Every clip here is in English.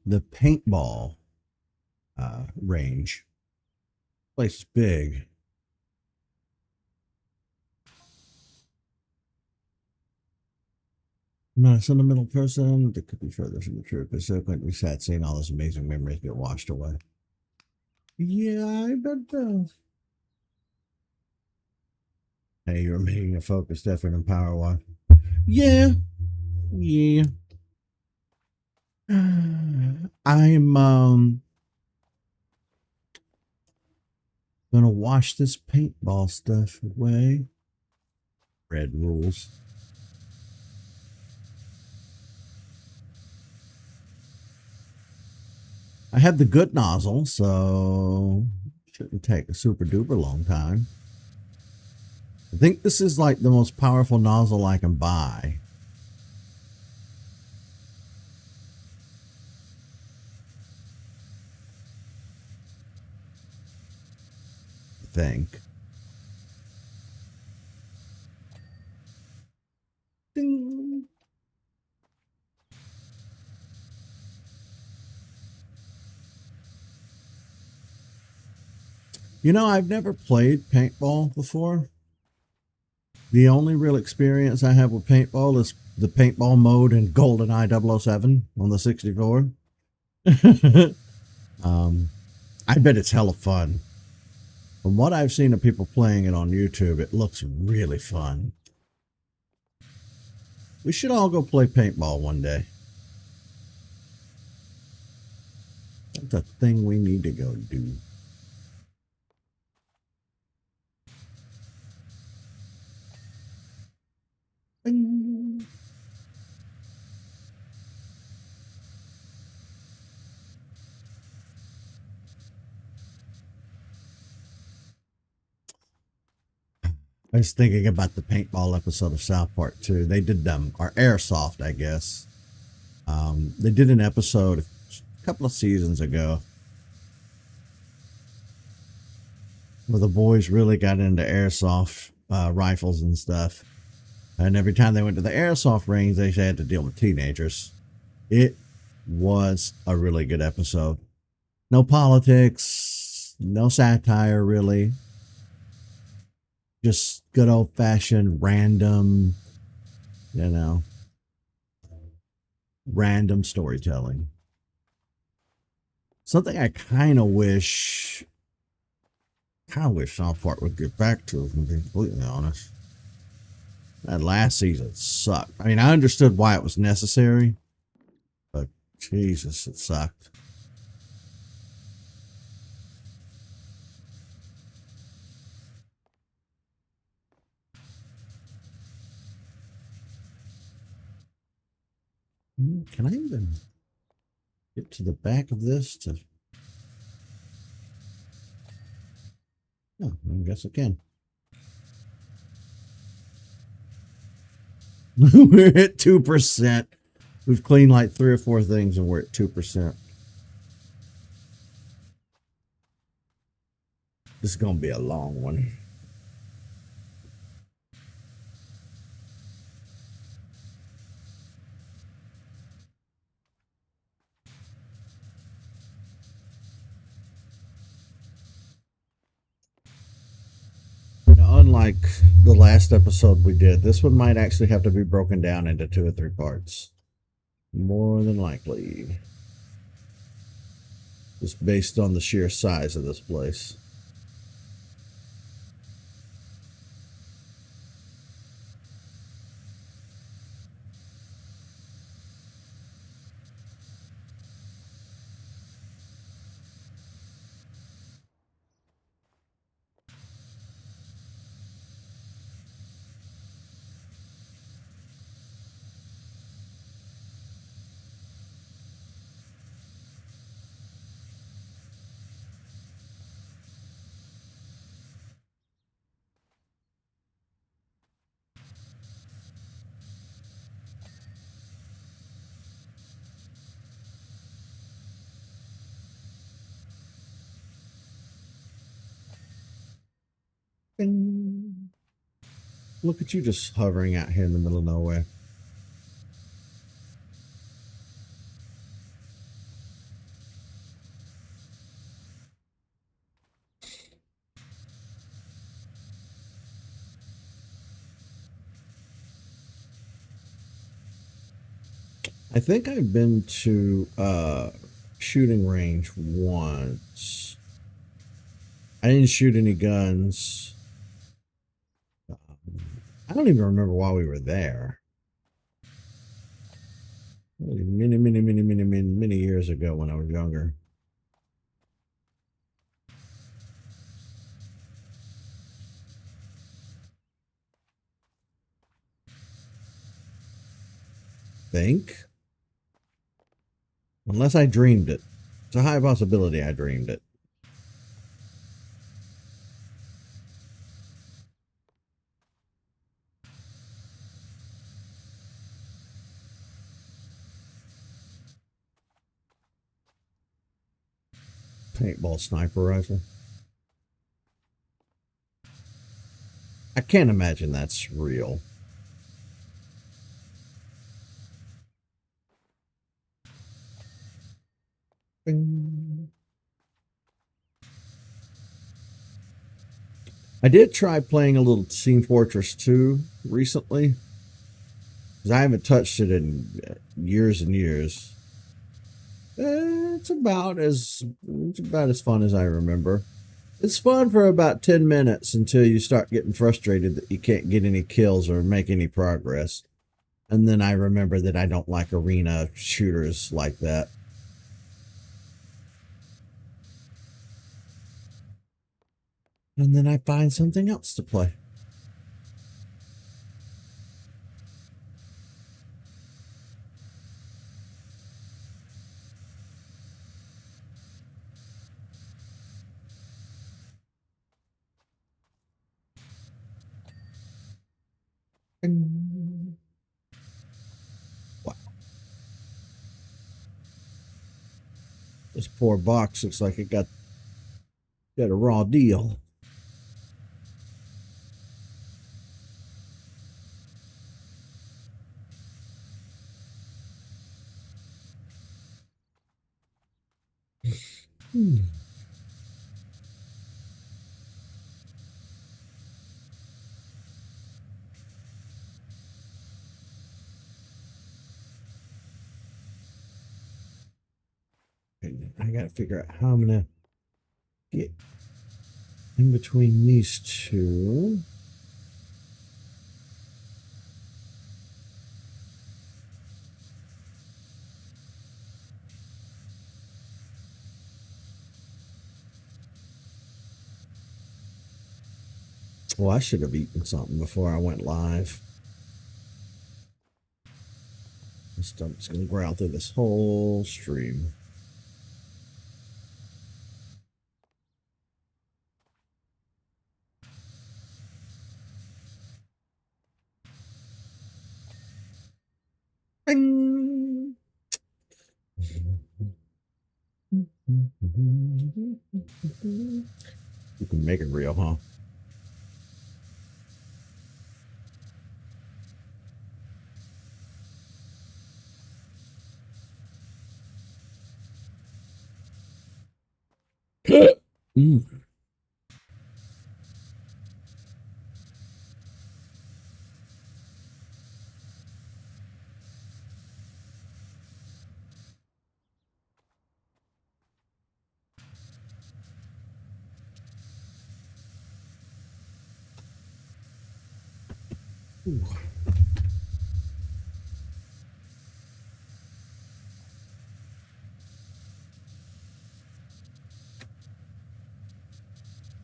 The paintball range. Place is big. I'm not a sentimental person. That could be further from the truth. But so couldn't be sad seeing all those amazing memories get washed away. Yeah, I bet those. Hey, you're making a focused effort in Power Walk. Yeah, yeah. I'm gonna wash this paintball stuff away. Red rules. I have the good nozzle, so shouldn't take a super duper long time. I think this is like the most powerful nozzle I can buy. I think. Ding. You know, I've never played paintball before. The only real experience I have with paintball is the paintball mode in GoldenEye 007 on the 64. I bet it's hella fun. From what I've seen of people playing it on YouTube, it looks really fun. We should all go play paintball one day. That's a thing we need to go do. Bing. I was thinking about the paintball episode of South Park too. They did or Airsoft, I guess. They did an episode a couple of seasons ago where the boys really got into airsoft rifles and stuff. And every time they went to the airsoft range, they had to deal with teenagers. It was a really good episode. No politics, no satire, really. Just good old fashioned random, random storytelling. Something I kind of wish South Park would get back to, if I'm being completely honest. That last season sucked. I mean, I understood why it was necessary, but Jesus, it sucked. Can I even get to the back of this to... Oh, I guess I can. We're at 2%. We've cleaned like 3 or 4 things and we're at 2%. This is going to be a long one. Now, unlike the last episode we did, this one might actually have to be broken down into 2 or 3 parts. More than likely. Just based on the sheer size of this place. Bing. Look at you just hovering out here in the middle of nowhere. I think I've been to shooting range once. I didn't shoot any guns. I don't even remember why we were there. Many years ago when I was younger. Think? Unless I dreamed it. It's a high possibility I dreamed it. Paintball sniper rifle. I can't imagine that's real. Bing. I did try playing a little Team Fortress 2 recently. Because I haven't touched it in years and years. It's about as fun as I remember. It's fun for about 10 minutes until you start getting frustrated that you can't get any kills or make any progress. And then I remember that I don't like arena shooters like that. And then I find something else to play. Wow. This poor box looks like it got a raw deal. I gotta figure out how I'm gonna get in between these two. Well, I should have eaten something before I went live. My stomach's gonna growl through this whole stream. Bing! You can make it real, huh? Mm.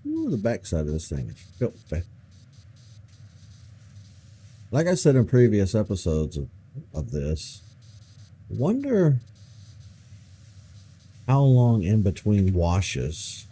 Ooh, the backside of this thing is filthy. Like I said in previous episodes of this, wonder how long in between washes.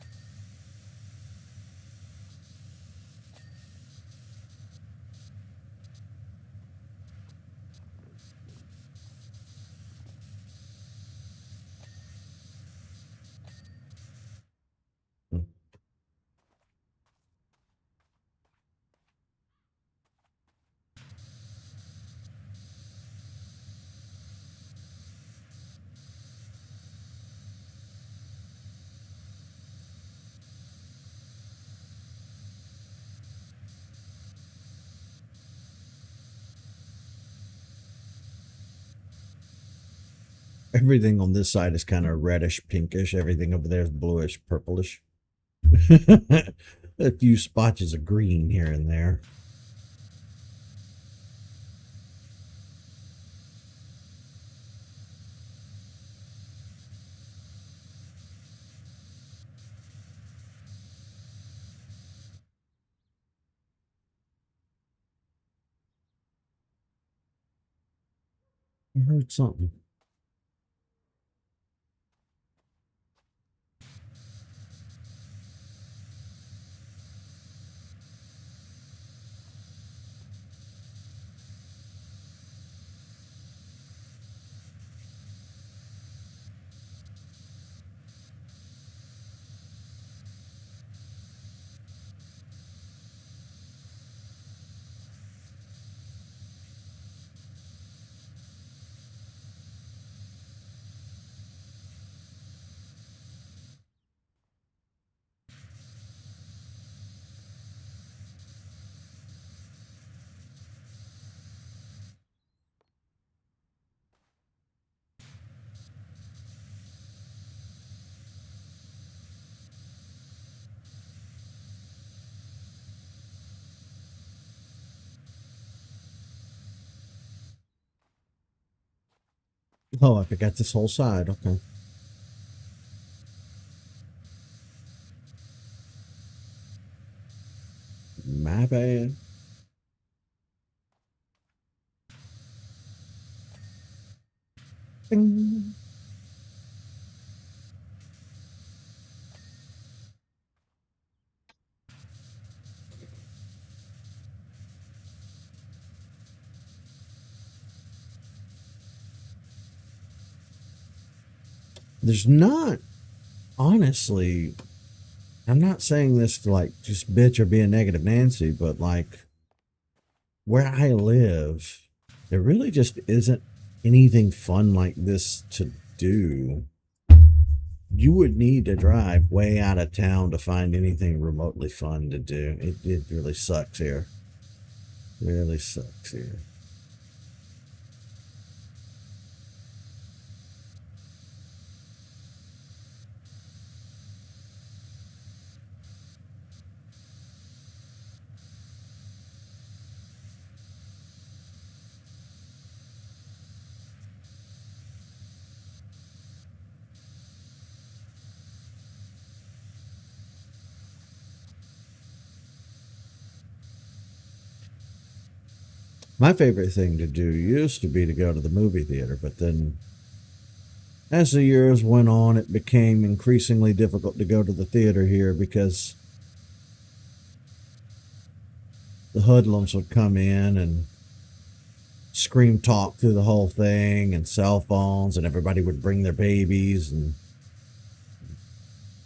Everything on this side is kind of reddish, pinkish. Everything over there is bluish, purplish. A few spotches of green here and there. I heard something. Oh, I forgot this whole side. Okay. My bad. Bing. There's not, honestly, I'm not saying this to like just bitch or be a negative Nancy, but like where I live, there really just isn't anything fun like this to do. You would need to drive way out of town to find anything remotely fun to do. It really sucks here. Really sucks here. My favorite thing to do used to be to go to the movie theater, but then as the years went on, it became increasingly difficult to go to the theater here because the hoodlums would come in and scream talk through the whole thing and cell phones, and everybody would bring their babies, and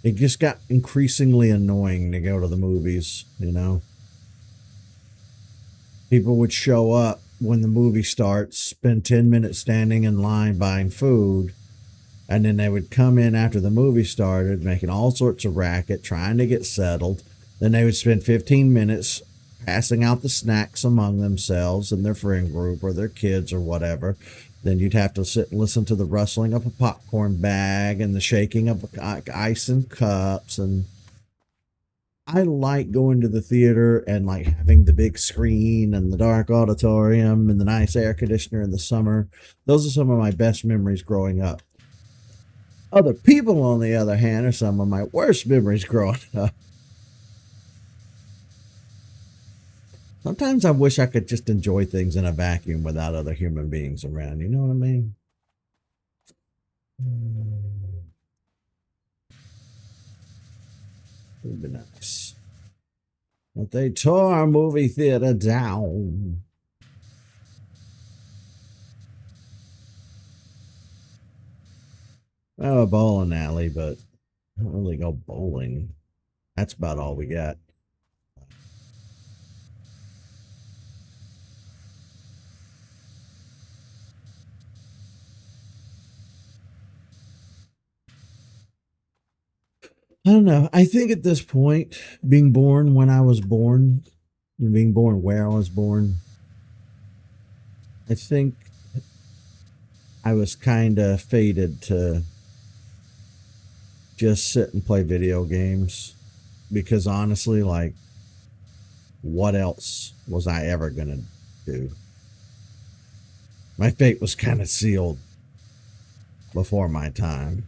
it just got increasingly annoying to go to the movies, you know. People would show up when the movie starts, spend 10 minutes standing in line buying food, and then they would come in after the movie started, making all sorts of racket, trying to get settled. Then they would spend 15 minutes passing out the snacks among themselves and their friend group or their kids or whatever. Then you'd have to sit and listen to the rustling of a popcorn bag and the shaking of ice and cups. And I like going to the theater and like having the big screen and the dark auditorium and the nice air conditioner in the summer. Those are some of my best memories growing up. Other people, on the other hand, are some of my worst memories growing up. Sometimes I wish I could just enjoy things in a vacuum without other human beings around. You know what I mean? It would be nice. But they tore our movie theater down. I have a bowling alley, but I don't really go bowling. That's about all we got. I don't know. I think at this point, being born when I was born, being born where I was born, I think I was kind of fated to just sit and play video games because honestly, like, what else was I ever going to do? My fate was kind of sealed before my time.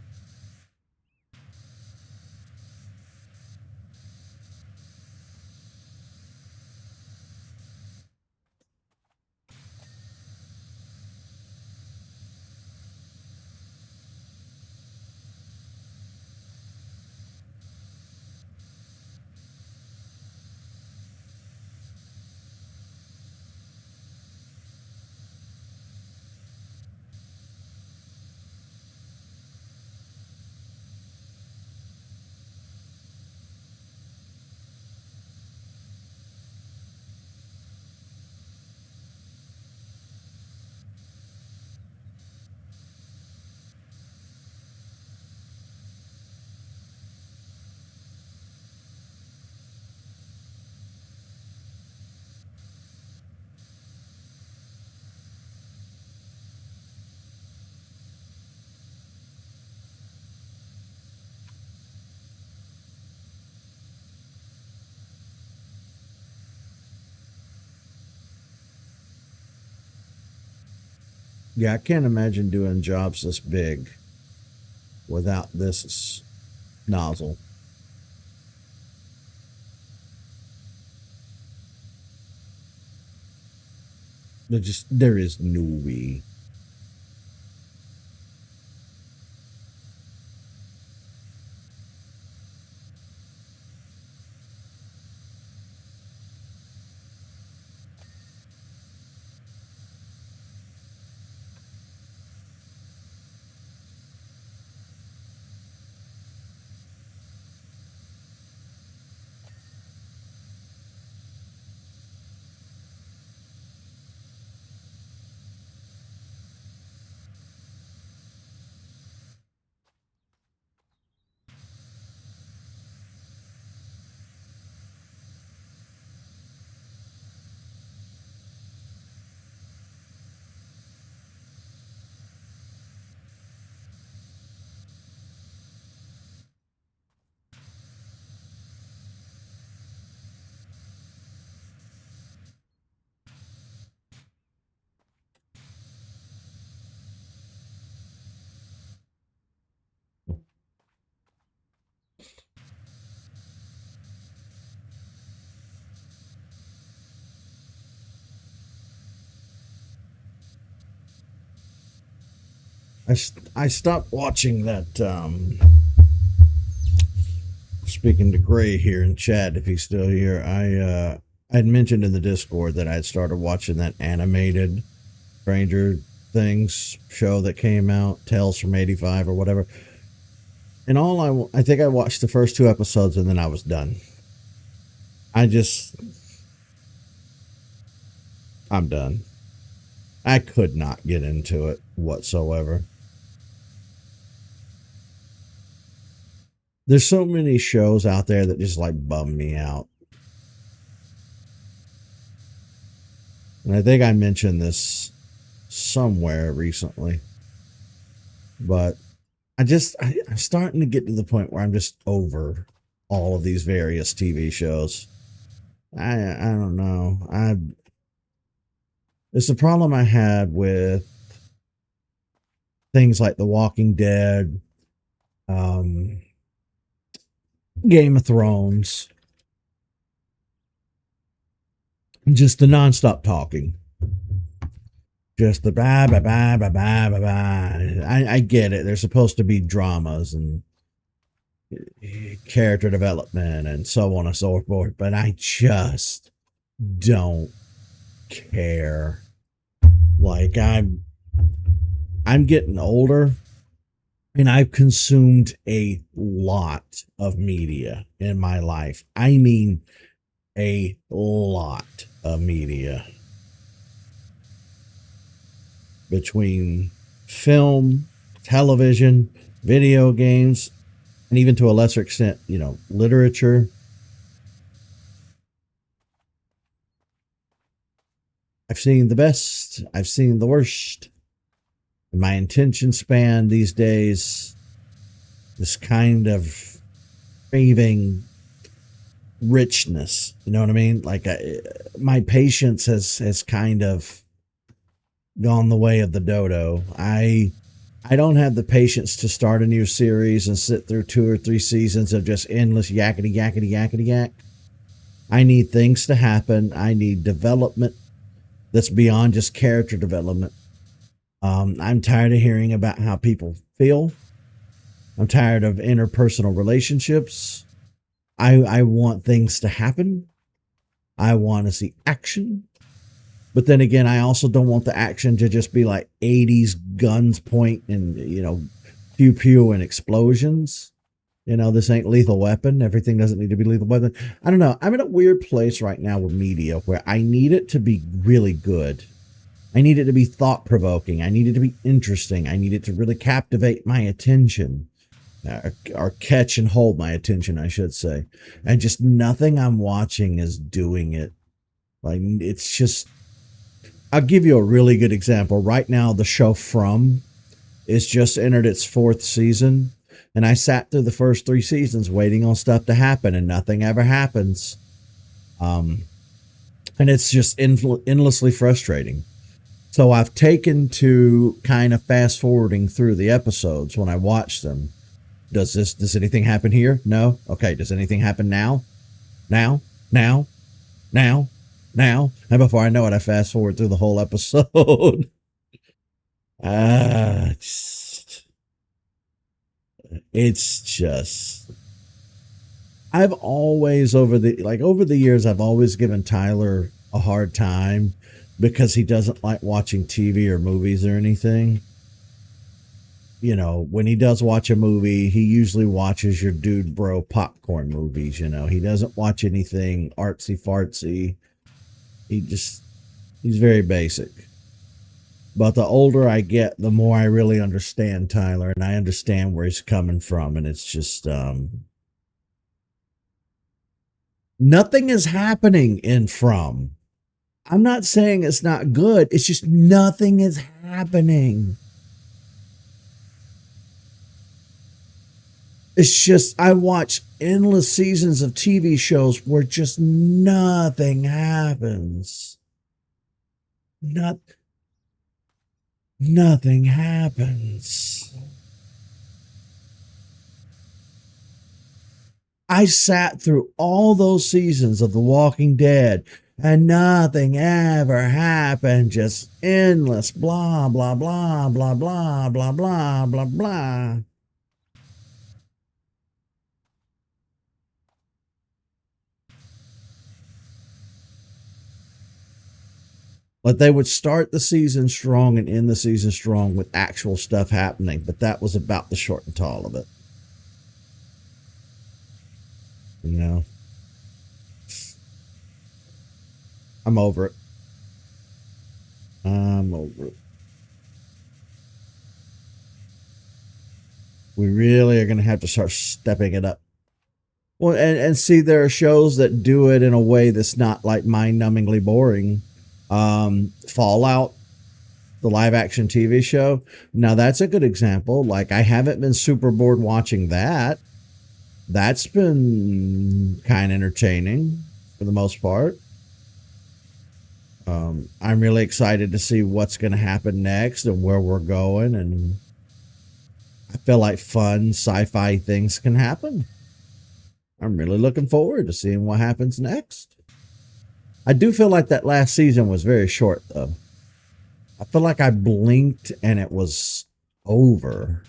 Yeah, I can't imagine doing jobs this big without this nozzle. There is no way. I stopped watching that. Speaking to Gray here in chat, if he's still here, I'd mentioned in the Discord that I'd started watching that animated Stranger Things show that came out, Tales from '85 or whatever. And I think I watched the first 2 episodes and then I was done. I'm done. I could not get into it whatsoever. There's so many shows out there that just like bum me out. And I think I mentioned this somewhere recently, but I'm starting to get to the point where I'm just over all of these various TV shows. I don't know. It's the problem I had with things like The Walking Dead, um, Game of Thrones, just the nonstop talking. Just the blah blah blah blah blah blah blah. I get it. There's supposed to be dramas and character development and so on and so forth, but I just don't care. Like I'm getting older and I've consumed a lot of media in my life. I mean a lot of media. Between film, television, video games, and even to a lesser extent, literature. I've seen the best, I've seen the worst, My attention span these days is kind of craving richness. You know what I mean? Like my patience has kind of gone the way of the dodo. I don't have the patience to start a new series and sit through 2 or 3 seasons of just endless yakety yakety yakety yak. I need things to happen. I need development that's beyond just character development. I'm tired of hearing about how people feel. I'm tired of interpersonal relationships. I want things to happen. I want to see action. But then again, I also don't want the action to just be like 80s guns point and, pew pew and explosions. This ain't Lethal Weapon. Everything doesn't need to be Lethal Weapon. I don't know. I'm in a weird place right now with media where I need it to be really good. I need it to be thought provoking. I need it to be interesting. I need it to really captivate my attention. Or catch and hold my attention, I should say. And just nothing I'm watching is doing it. Like, it's just, I'll give you a really good example. Right now, the show From is just entered its 4th season. And I sat through the first 3 seasons waiting on stuff to happen, and nothing ever happens. And it's just endlessly frustrating. So I've taken to kind of fast forwarding through the episodes when I watch them. Does anything happen here? No. Okay. Does anything happen now? Now? And before I know it, I fast forward through the whole episode. It's just, I've always over the years, I've always given Tyler a hard time because he doesn't like watching TV or movies or anything. When he does watch a movie, he usually watches your dude bro popcorn movies. He doesn't watch anything artsy fartsy. He's very basic. But the older I get, the more I really understand Tyler, and I understand where he's coming from. And it's just, nothing is happening in From. I'm not saying it's not good. It's just nothing is happening. It's just, I watch endless seasons of TV shows where just nothing happens. Nothing happens. I sat through all those seasons of The Walking Dead and nothing ever happened. Just endless blah, blah, blah, blah, blah, blah, blah, blah, blah. But they would start the season strong and end the season strong with actual stuff happening. But that was about the short and tall of it. I'm over it. We really are going to have to start stepping it up. Well, and see, there are shows that do it in a way that's not like mind-numbingly boring. Fallout, the live action TV show. Now that's a good example. Like, I haven't been super bored watching that. That's been kind of entertaining for the most part. I'm really excited to see what's going to happen next and where we're going. And I feel like fun sci-fi things can happen. I'm really looking forward to seeing what happens next. I do feel like that last season was very short, though. I feel like I blinked and it was over.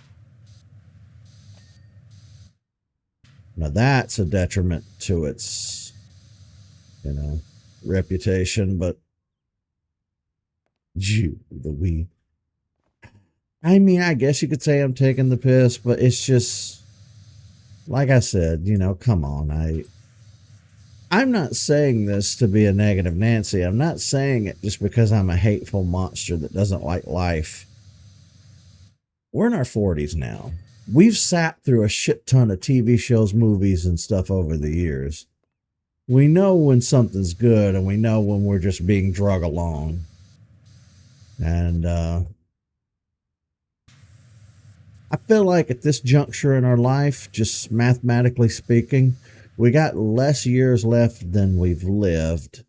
Now that's a detriment to its, reputation, but I mean, I guess you could say I'm taking the piss, but it's just, like I said, come on. I'm not saying this to be a negative Nancy. I'm not saying it just because I'm a hateful monster that doesn't like life. We're in our 40s now. We've sat through a shit ton of TV shows, movies, and stuff over the years. We know when something's good, and we know when we're just being drug along. And I feel like at this juncture in our life, just mathematically speaking, we got less years left than we've lived,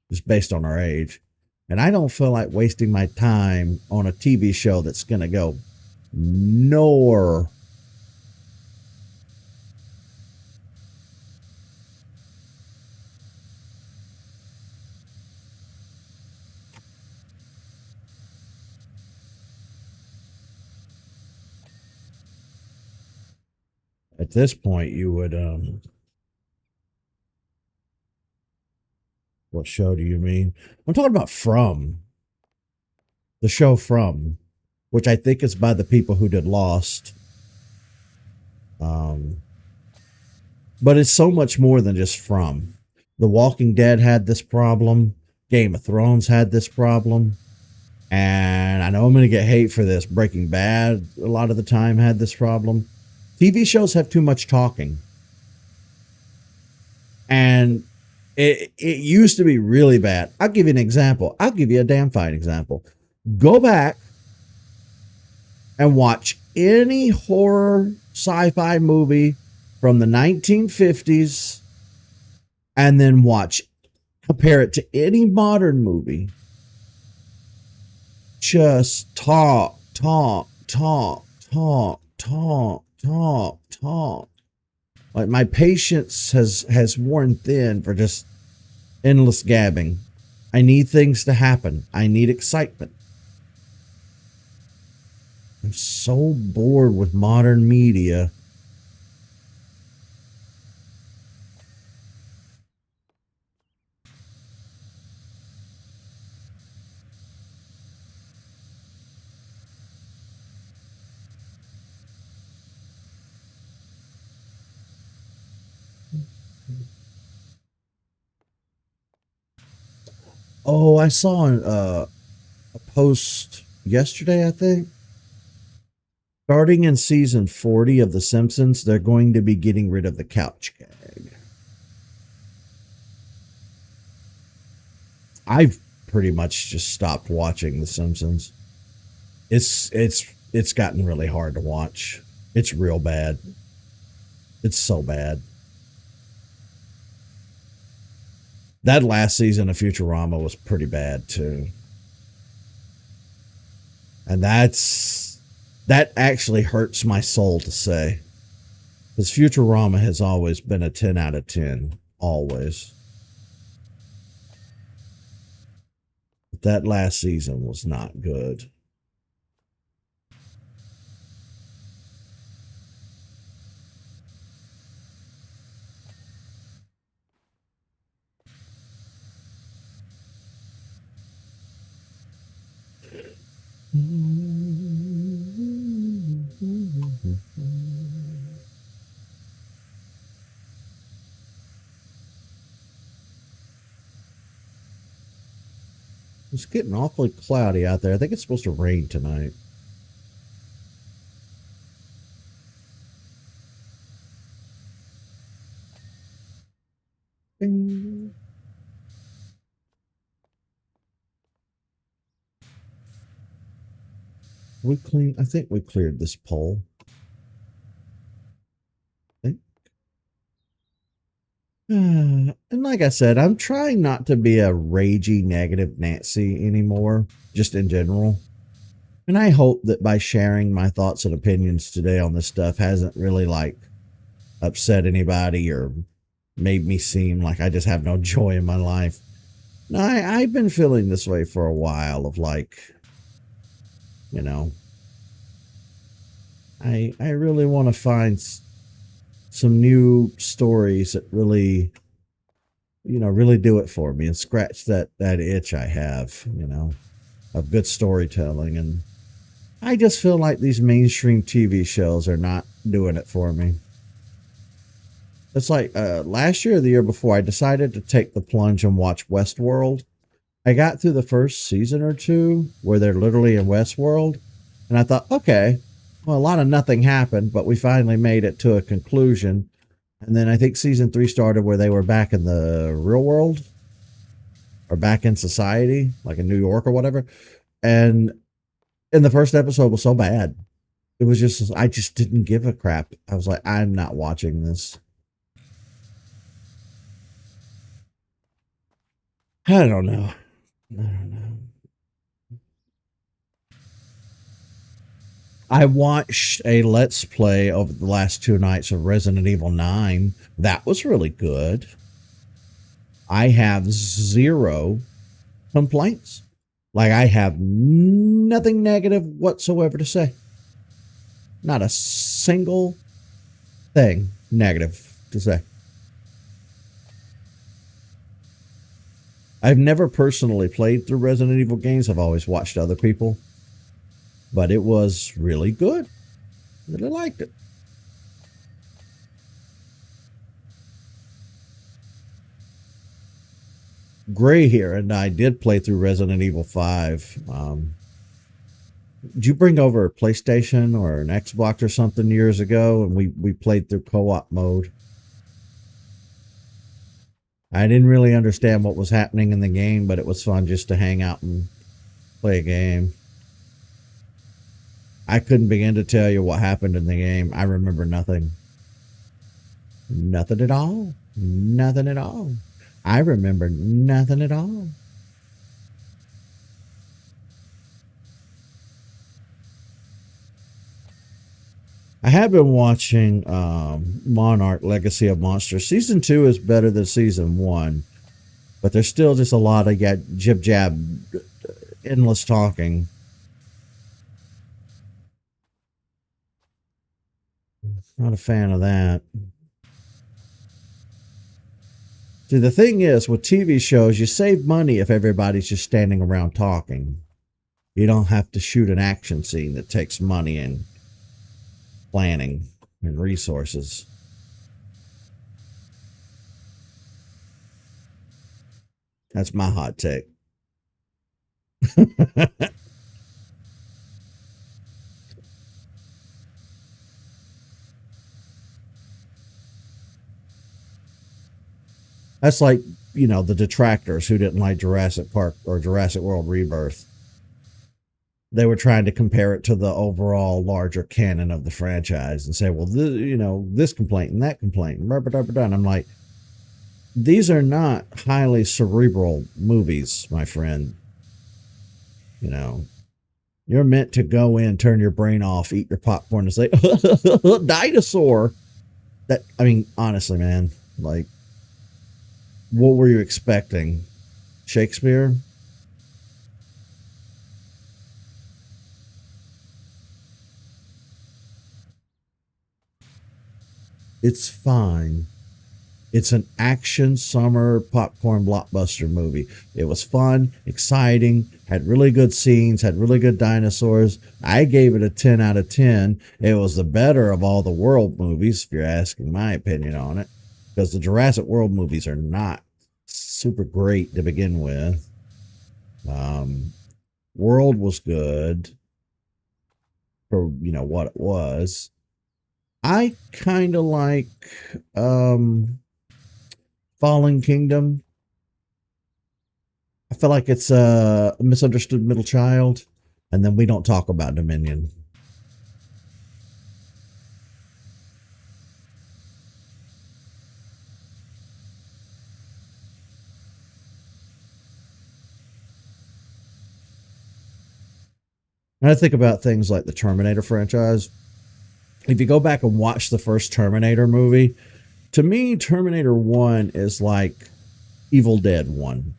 just based on our age. And I don't feel like wasting my time on a TV show that's going to go nowhere. At this point, you would, what show do you mean? I'm talking about From, the show From, which I think is by the people who did Lost. Um, but it's so much more than just From. The Walking Dead had this problem. Game of Thrones had this problem. And I know I'm going to get hate for this. Breaking Bad, a lot of the time, had this problem. TV shows have too much talking. And it used to be really bad. I'll give you an example. I'll give you a damn fine example. Go back and watch any horror sci-fi movie from the 1950s and then compare it to any modern movie. Just talk. Like, my patience has worn thin for just endless gabbing. I need things to happen. I need excitement. I'm so bored with modern media. Oh, I saw a post yesterday, I think. Starting in season 40 of The Simpsons, they're going to be getting rid of the couch gag. I've pretty much just stopped watching The Simpsons. It's gotten really hard to watch. It's real bad. It's so bad. That last season of Futurama was pretty bad too. And that actually hurts my soul to say. Because Futurama has always been a 10 out of 10. Always. But that last season was not good. It's getting awfully cloudy out there. I think it's supposed to rain tonight. Bing. I think we cleared this pole. And like I said, I'm trying not to be a ragey negative Nancy anymore, just in general. And I hope that by sharing my thoughts and opinions today on this stuff hasn't really like upset anybody or made me seem like I just have no joy in my life. No, I've been feeling this way for a while of like, you know, I really want to find some new stories that really, really do it for me and scratch that itch I have, of good storytelling. And I just feel like these mainstream TV shows are not doing it for me. It's like last year or the year before, I decided to take the plunge and watch Westworld. I got through the first season or two where they're literally in Westworld, and I thought, okay, well, a lot of nothing happened, but we finally made it to a conclusion. And then I think season 3 started where they were back in the real world or back in society, like in New York or whatever. And the first episode was so bad. It was just, I just didn't give a crap. I was like, I'm not watching this. I don't know. I don't know. I watched a Let's Play over the last 2 nights of Resident Evil 9. That was really good. I have zero complaints. Like, I have nothing negative whatsoever to say. Not a single thing negative to say. I've never personally played through Resident Evil games. I've always watched other people. But it was really good. Really liked it. Gray here and I did play through Resident Evil 5. Did you bring over a PlayStation or an Xbox or something years ago? And we played through co-op mode. I didn't really understand what was happening in the game, but it was fun just to hang out and play a game. I couldn't begin to tell you what happened in the game. I remember nothing. Nothing at all. Nothing at all. I remember nothing at all. I have been watching Monarch Legacy of Monsters. Season 2 is better than Season 1, but there's still just a lot of jib jab, endless talking. Not a fan of that. See, the thing is, with TV shows, you save money if everybody's just standing around talking. You don't have to shoot an action scene that takes money and planning and resources. That's my hot take. That's like, the detractors who didn't like Jurassic Park or Jurassic World Rebirth. They were trying to compare it to the overall larger canon of the franchise and say, well, this complaint and that complaint. And I'm like, these are not highly cerebral movies, my friend. You're meant to go in, turn your brain off, eat your popcorn, and say, dinosaur. Honestly, man, like, what were you expecting? Shakespeare? It's fine. It's an action summer popcorn blockbuster movie. It was fun, exciting, had really good scenes, had really good dinosaurs. I gave it a 10 out of 10. It was the better of all the World movies, if you're asking my opinion on it, because the Jurassic World movies are not super great to begin with. World was good for, what it was. I kind of like Fallen Kingdom. I feel like it's a misunderstood middle child, and then we don't talk about Dominion. And I think about things like the Terminator franchise. If you go back and watch the first Terminator movie, to me, Terminator 1 is like Evil Dead 1.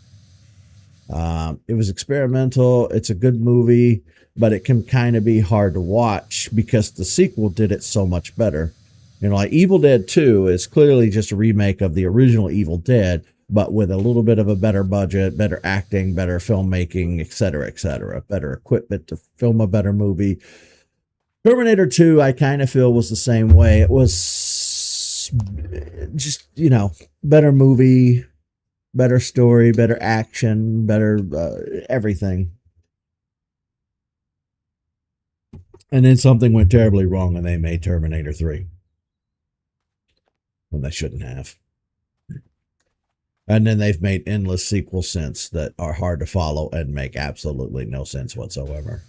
It was experimental. It's a good movie, but it can kind of be hard to watch because the sequel did it so much better. Like Evil Dead 2 is clearly just a remake of the original Evil Dead, but with a little bit of a better budget, better acting, better filmmaking, etc., better equipment to film a better movie. Terminator 2, I kind of feel was the same way. It was just, better movie, better story, better action, better everything. And then something went terribly wrong and they made Terminator 3. When they shouldn't have. And then they've made endless sequels since that are hard to follow and make absolutely no sense whatsoever.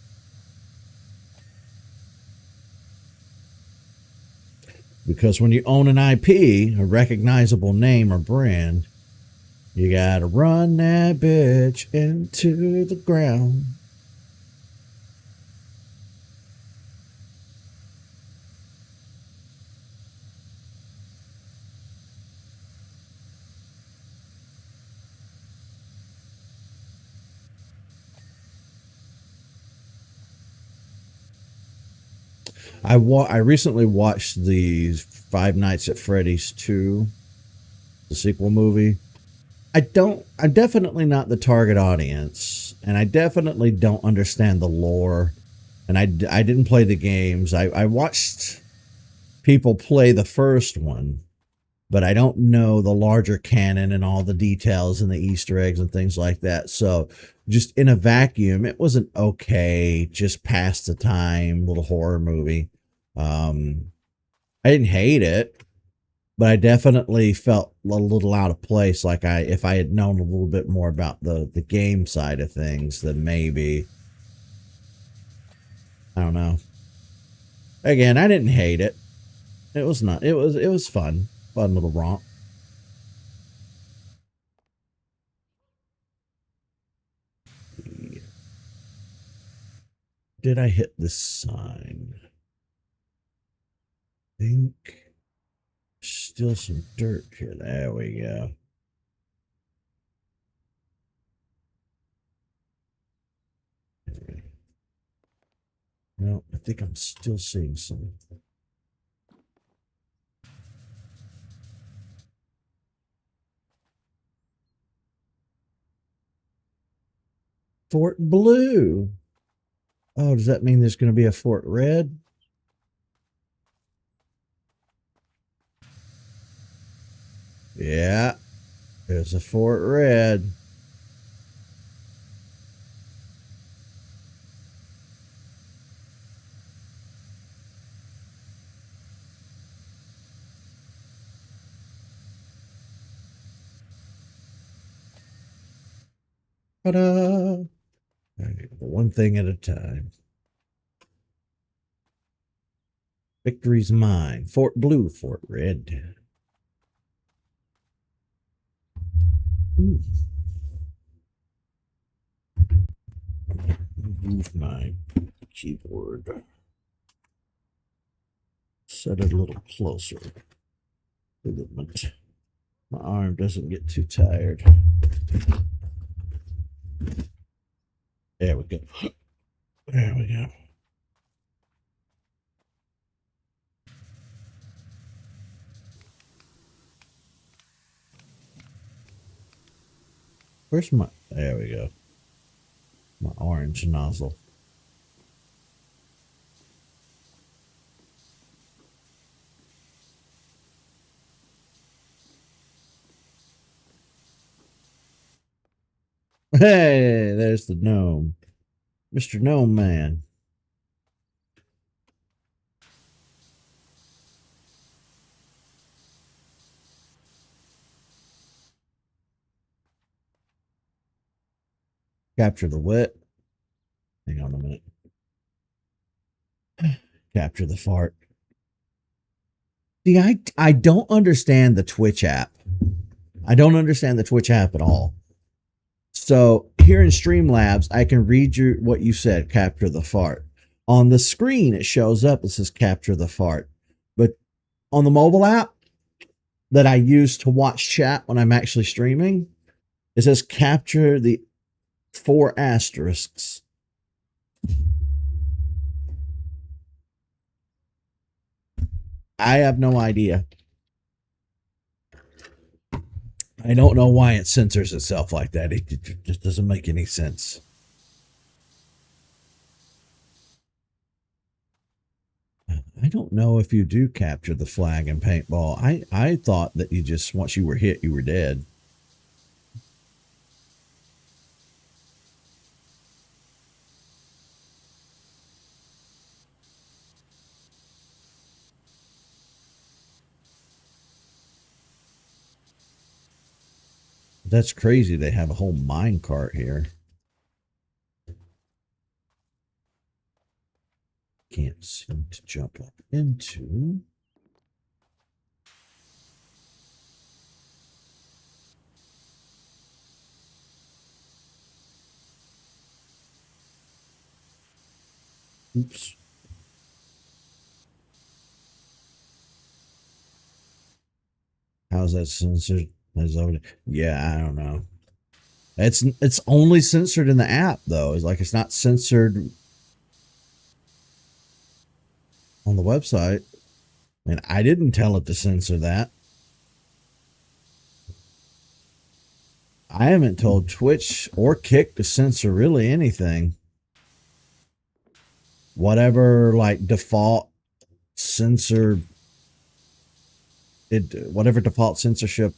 Because when you own an IP, a recognizable name or brand, you gotta run that bitch into the ground. I recently watched the Five Nights at Freddy's 2, the sequel movie. I'm definitely not the target audience, and I definitely don't understand the lore, and I didn't play the games. I watched people play the first one, but I don't know the larger canon and all the details and the Easter eggs and things like that. So just in a vacuum, it was an okay, just past the time little horror movie. I didn't hate it, but I definitely felt a little out of place. Like if I had known a little bit more about the game side of things, then maybe, I don't know. Again, I didn't hate it. It was not. It was fun little romp. Did I hit this sign? I think still some dirt here. There we go. No, I think I'm still seeing some. Fort Blue. Oh, does that mean there's going to be a Fort Red? Yeah, there's a Fort Red. Ta-da! One thing at a time. Victory's mine. Fort Blue, Fort Red. Ooh. Move my keyboard. Set it a little closer so that my arm doesn't get too tired. There we go. There we go. Where's my... There we go. My orange nozzle. Hey, there's the gnome. Mr. Gnome Man. Capture the wet. Hang on a minute. Capture the fart. See, I don't understand the Twitch app. I don't understand the Twitch app at all. So here in Streamlabs, I can read you what you said, capture the fart. On the screen, it shows up, it says capture the fart. But on the mobile app that I use to watch chat when I'm actually streaming, it says capture the 4 asterisks. I have no idea. I don't know why it censors itself like that. It just doesn't make any sense. I don't know if you do capture the flag in paintball. I thought that you just, once you were hit, you were dead. That's crazy. They have a whole mine cart here. Can't seem to jump up into. Oops. How's that censored? Yeah, I don't know. It's only censored in the app though. It's like it's not censored on the website. And I didn't tell it to censor that. I haven't told Twitch or Kick to censor really anything. Whatever like default censor whatever default censorship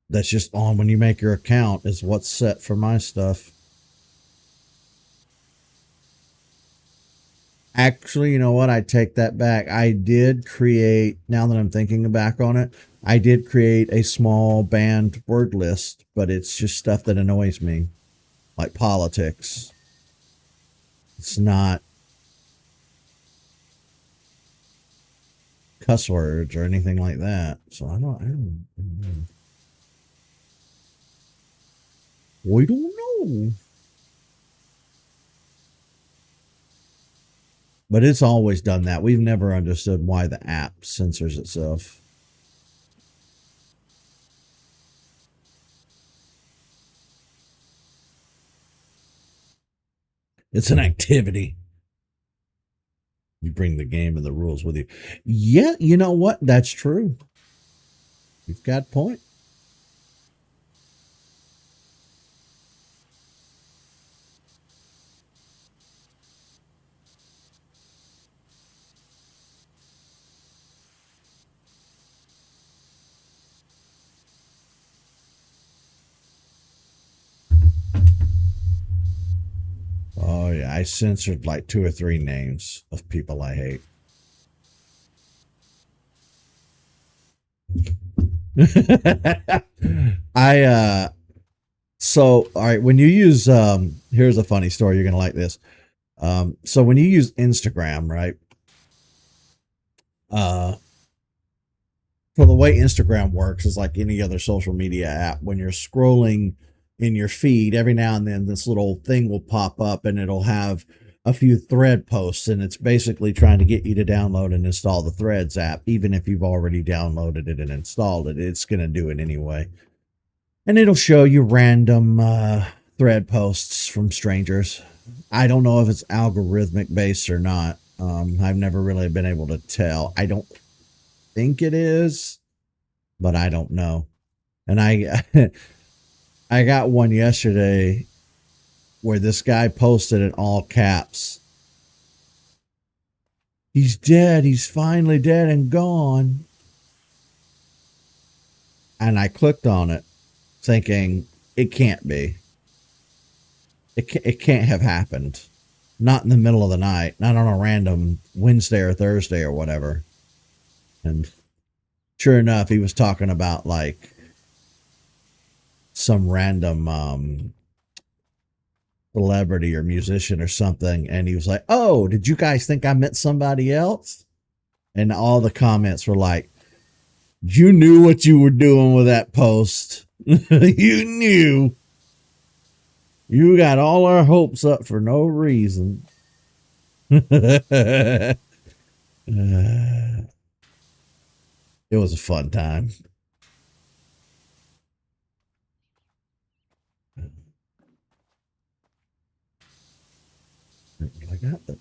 that's just on when you make your account is what's set for my stuff. Actually, you know what? I take that back. I did create, now that I'm thinking back on it, I did create a small banned word list, but it's just stuff that annoys me, like politics. It's not cuss words or anything like that. So I don't know. We don't know. But it's always done that. We've never understood why the app censors itself. It's an activity. You bring the game and the rules with you. Yeah, you know what? That's true. You've got a point. Oh yeah, I censored like 2 or 3 names of people I hate. I so all right, when you use here's a funny story, you're gonna like this. So when you use Instagram, right? Uh so the way Instagram works is like any other social media app. When you're scrolling in your feed, every now and then this little thing will pop up and it'll have a few thread posts, and it's basically trying to get you to download and install the Threads app. Even if you've already downloaded it and installed it, it's going to do it anyway. And it'll show you random thread posts from strangers. I don't know if it's algorithmic based or not. I've never really been able to tell. I don't think it is, but I don't know. And I I got one yesterday where this guy posted in all caps. He's dead. He's finally dead and gone. And I clicked on it thinking it can't be. It can't have happened. Not in the middle of the night, not on a random Wednesday or Thursday or whatever. And sure enough, he was talking about like some random celebrity or musician or something, and he was like, "Oh, did you guys think I meant somebody else?" And all the comments were like, "You knew what you were doing with that post. You knew. You got all our hopes up for no reason." It was a fun time. I got the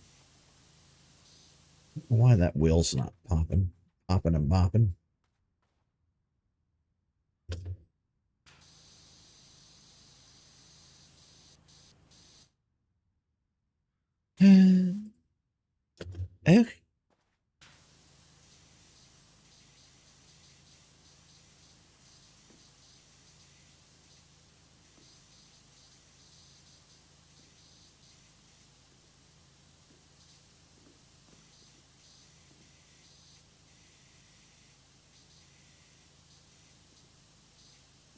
why that wheel's not popping and bopping. Eh,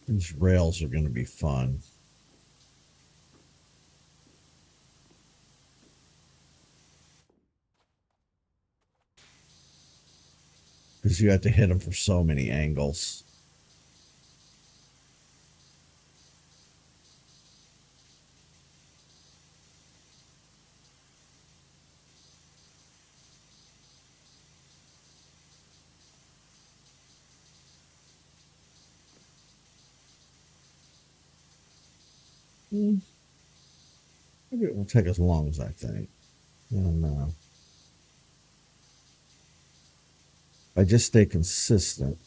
these rails are going to be fun. Because you have to hit them from so many angles. Maybe it won't take as long as I think. I don't know. I just stay consistent.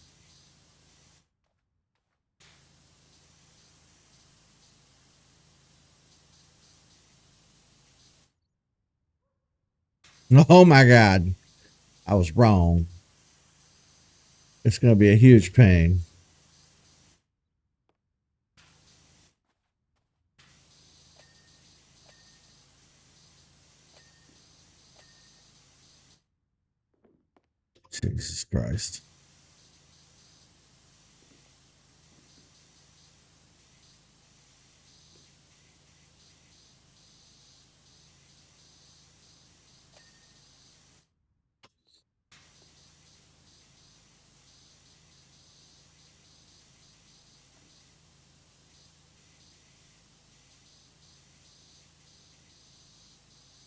Oh my God. I was wrong. It's going to be a huge pain. Jesus Christ.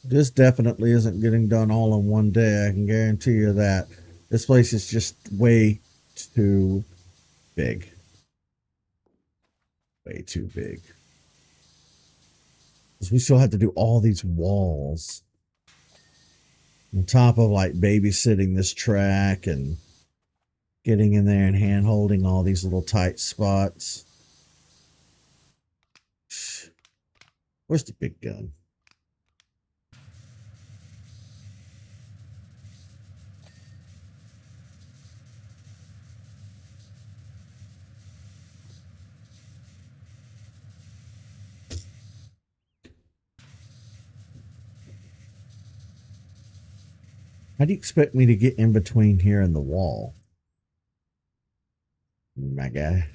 This definitely isn't getting done all in one day. I can guarantee you that. This place is just way too big. Way too big. Because we still have to do all these walls. On top of like babysitting this track and getting in there and hand holding all these little tight spots. Where's the big gun? How do you expect me to get in between here and the wall? My guy.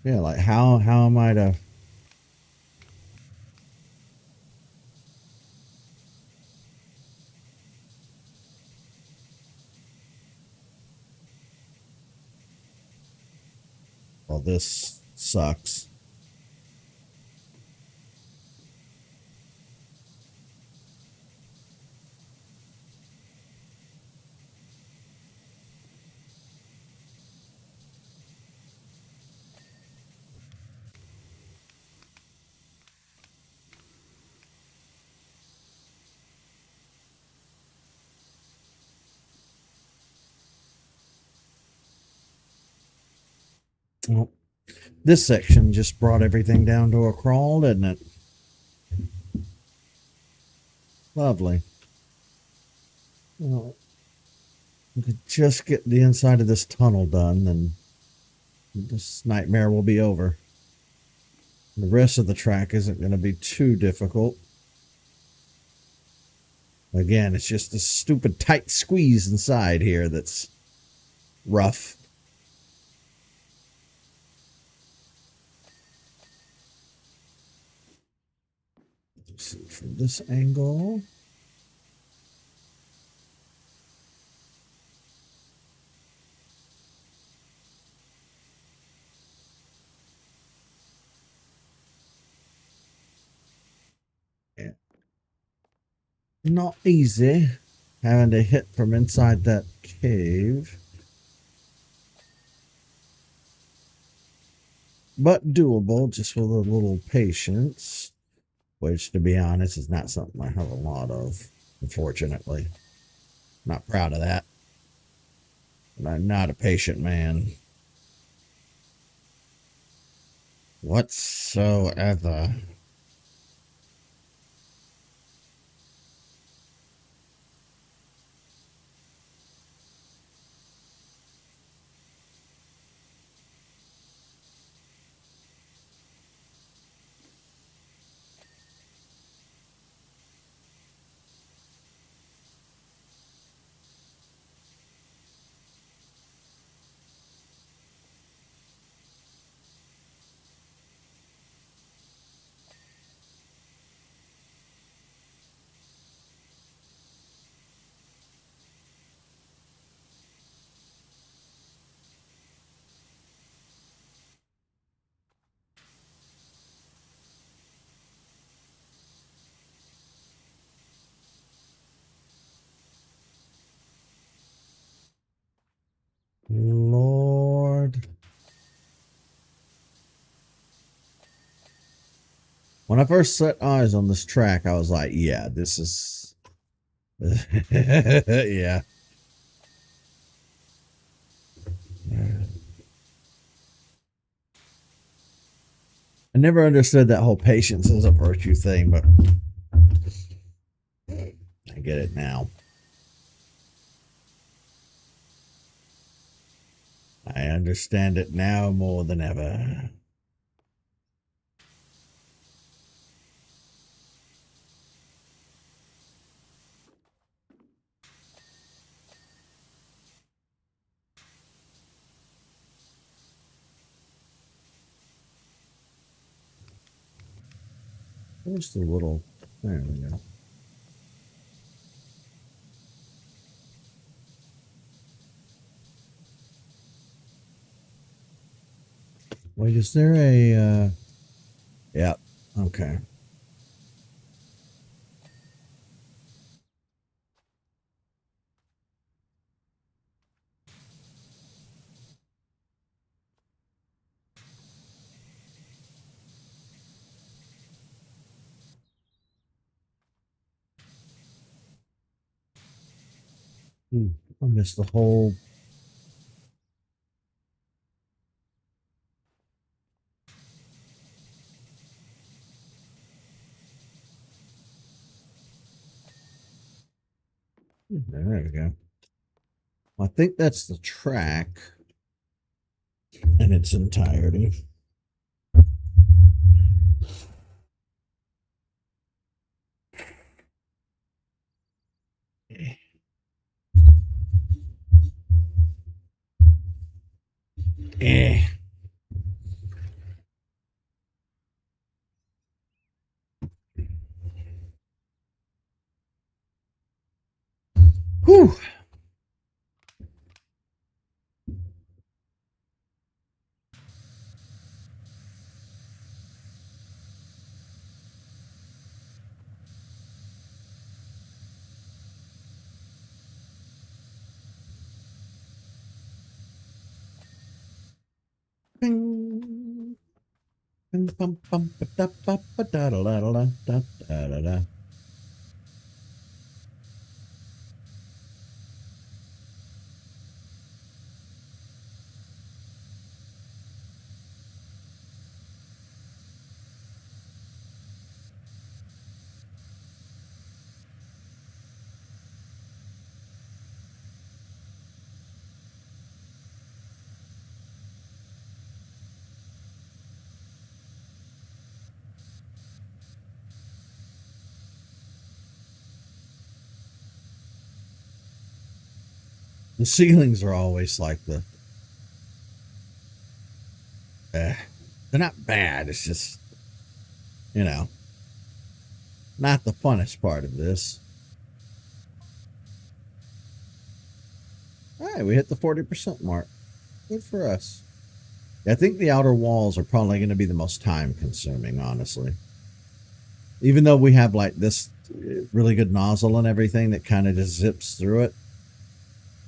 Yeah, like how am I to... Well, this sucks. Well, this section just brought everything down to a crawl, didn't it? Lovely. Well, we could just get the inside of this tunnel done, then this nightmare will be over. The rest of the track isn't going to be too difficult. Again, it's just this stupid tight squeeze inside here that's rough. Let's see from this angle. Yeah. Not easy having to hit from inside that cave, but doable just with a little patience, which, to be honest, is not something I have a lot of, unfortunately. Not proud of that. But I'm not a patient man whatsoever. When I first set eyes on this track, I was like, yeah, this is... yeah. I never understood that whole patience is a virtue thing, but I get it now. I understand it now more than ever. Where's the little... There we go. Wait, is there a... Yep. Okay. I missed the whole... There we go. I think that's the track in its entirety. Eh. Whew. Bing. Bing, bum, bum, ba, da, ba, ba, da, da, da, da, da, da, da, da. The ceilings are always like the... they're not bad. It's just, you know, not the funnest part of this. All right, we hit the 40% mark. Good for us. I think the outer walls are probably going to be the most time consuming, honestly. Even though we have like this really good nozzle and everything that kind of just zips through it.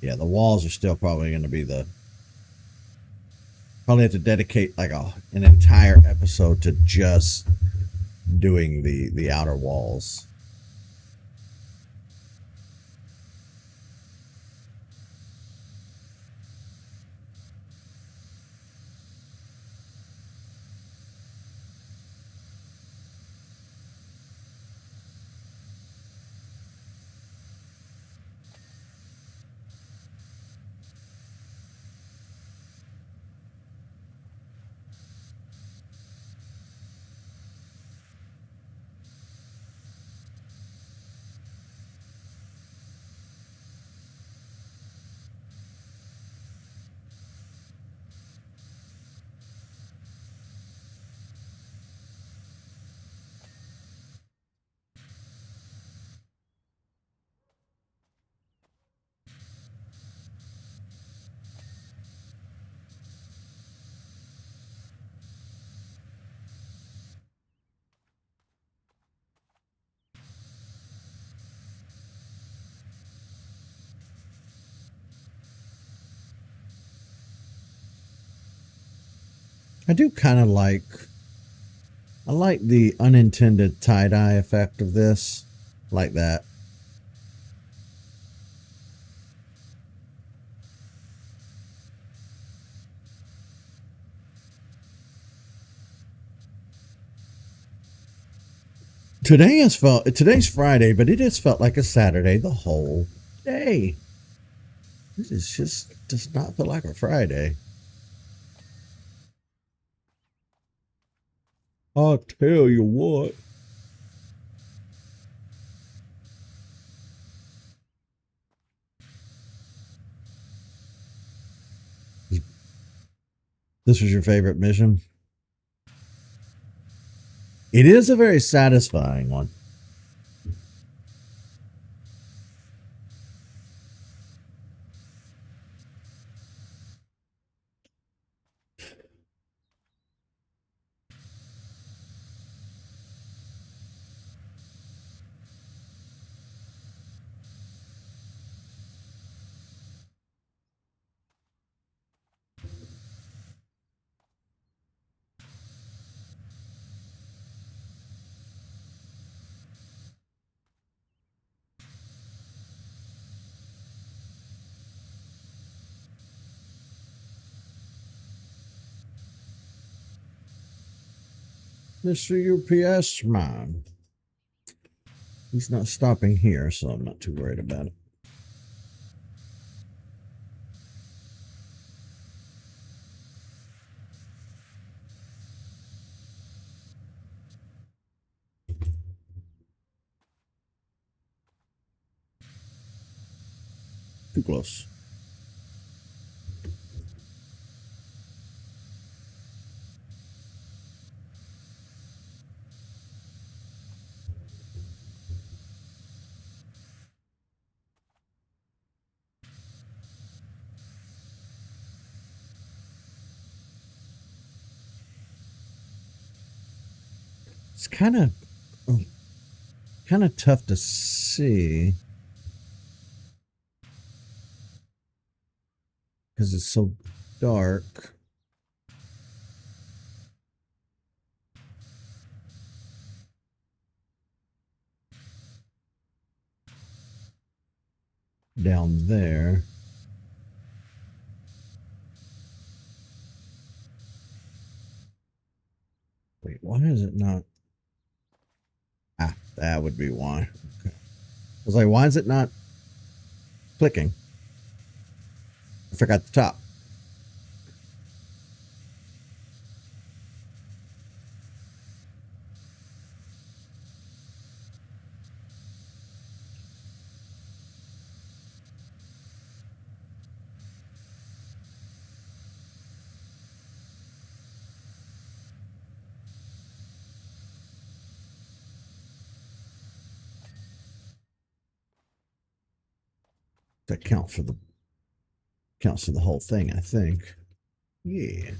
Yeah, the walls are still probably going to be the... Probably have to dedicate like an entire episode to just doing the outer walls. I do kind of like I like the unintended tie-dye effect of this. Like that. Today's Friday, but it has felt like a Saturday the whole day. This is just does not feel like a Friday. I'll tell you what. This was your favorite mission? It is a very satisfying one. Mr. UPS man. He's not stopping here, so I'm not too worried about it. Too close. It's kind of tough to see because it's so dark. Down there. Wait, why is it not? Ah, that would be why. Okay. I was like, why is it not clicking? I forgot the top. That counts for the whole thing, I think. Yeah.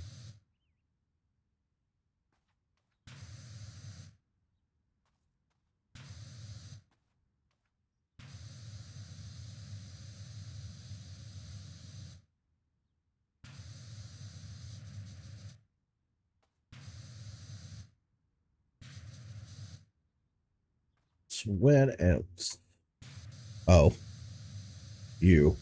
So what else? Oh, you.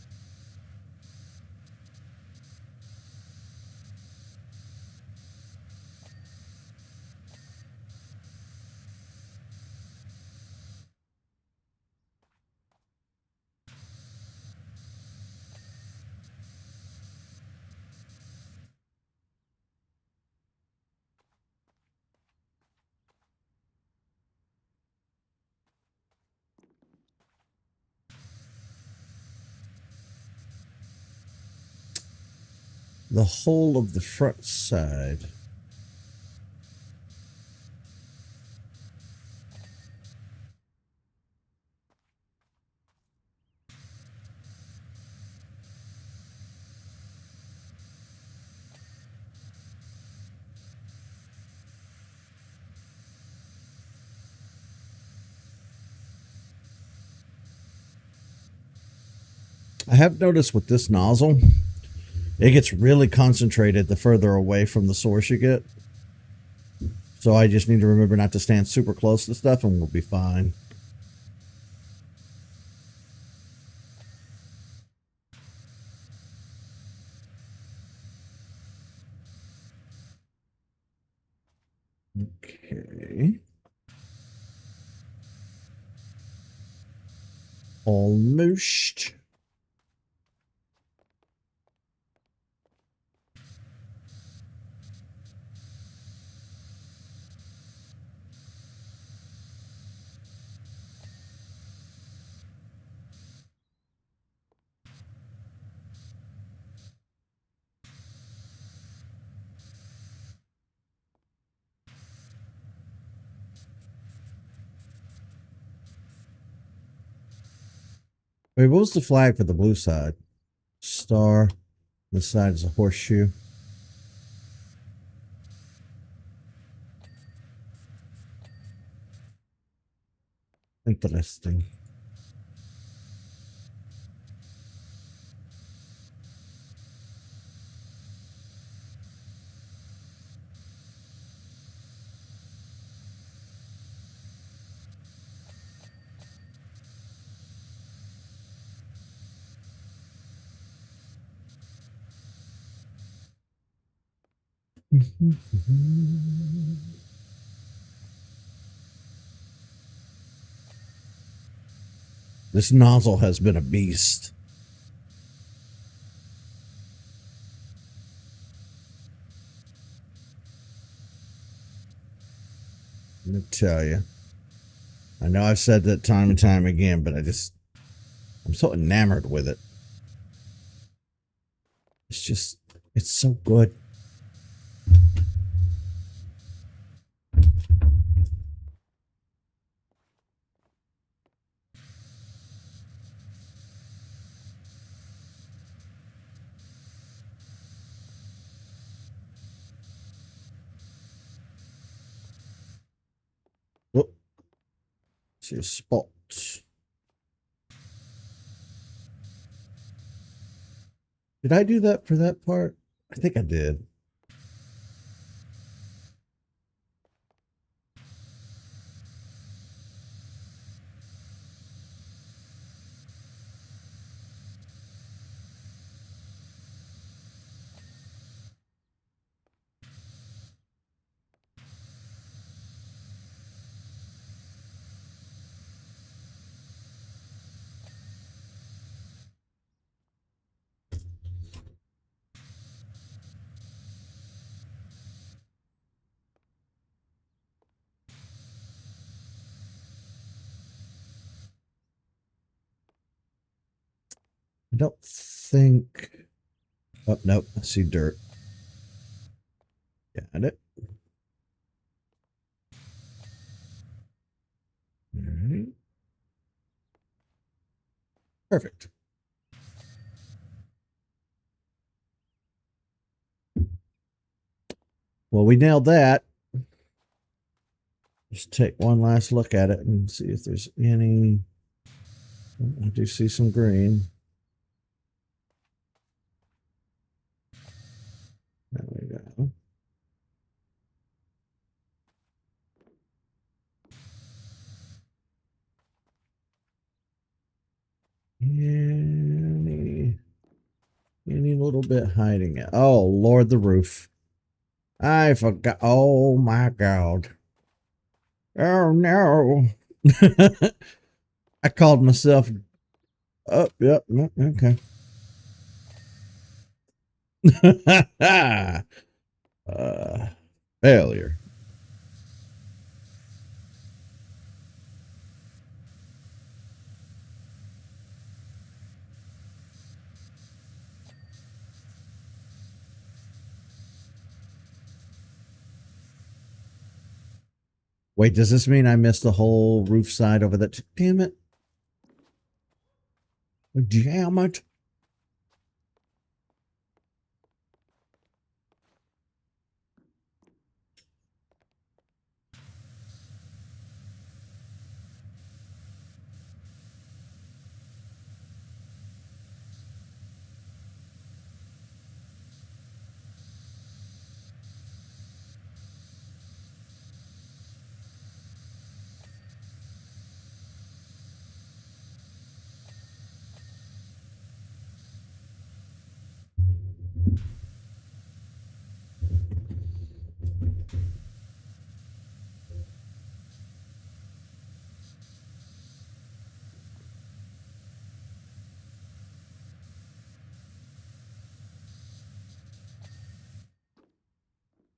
The whole of the front side. I have noticed with this nozzle, it gets really concentrated the further away from the source you get. So I just need to remember not to stand super close to stuff and we'll be fine. Okay. Almost. Wait, what was the flag for the blue side? Star. This side is a horseshoe. Interesting. This nozzle has been a beast. Let me tell you. I know I've said that time and time again, but I'm so enamored with it. It's so good. Whoop. See a spot. Did I do that for that part? I think I did. I don't think. Oh, nope. I see dirt. Got it. All right. Perfect. Well, we nailed that. Just take one last look at it and see if there's any. I do see some green. There we go. Any little bit hiding it. Oh, Lord, the roof. I forgot. Oh, my God. Oh, no. I called myself. Oh, yep. Okay. uh, failure. Wait, does this mean I missed the whole roof side over that? Damn it. Damn it.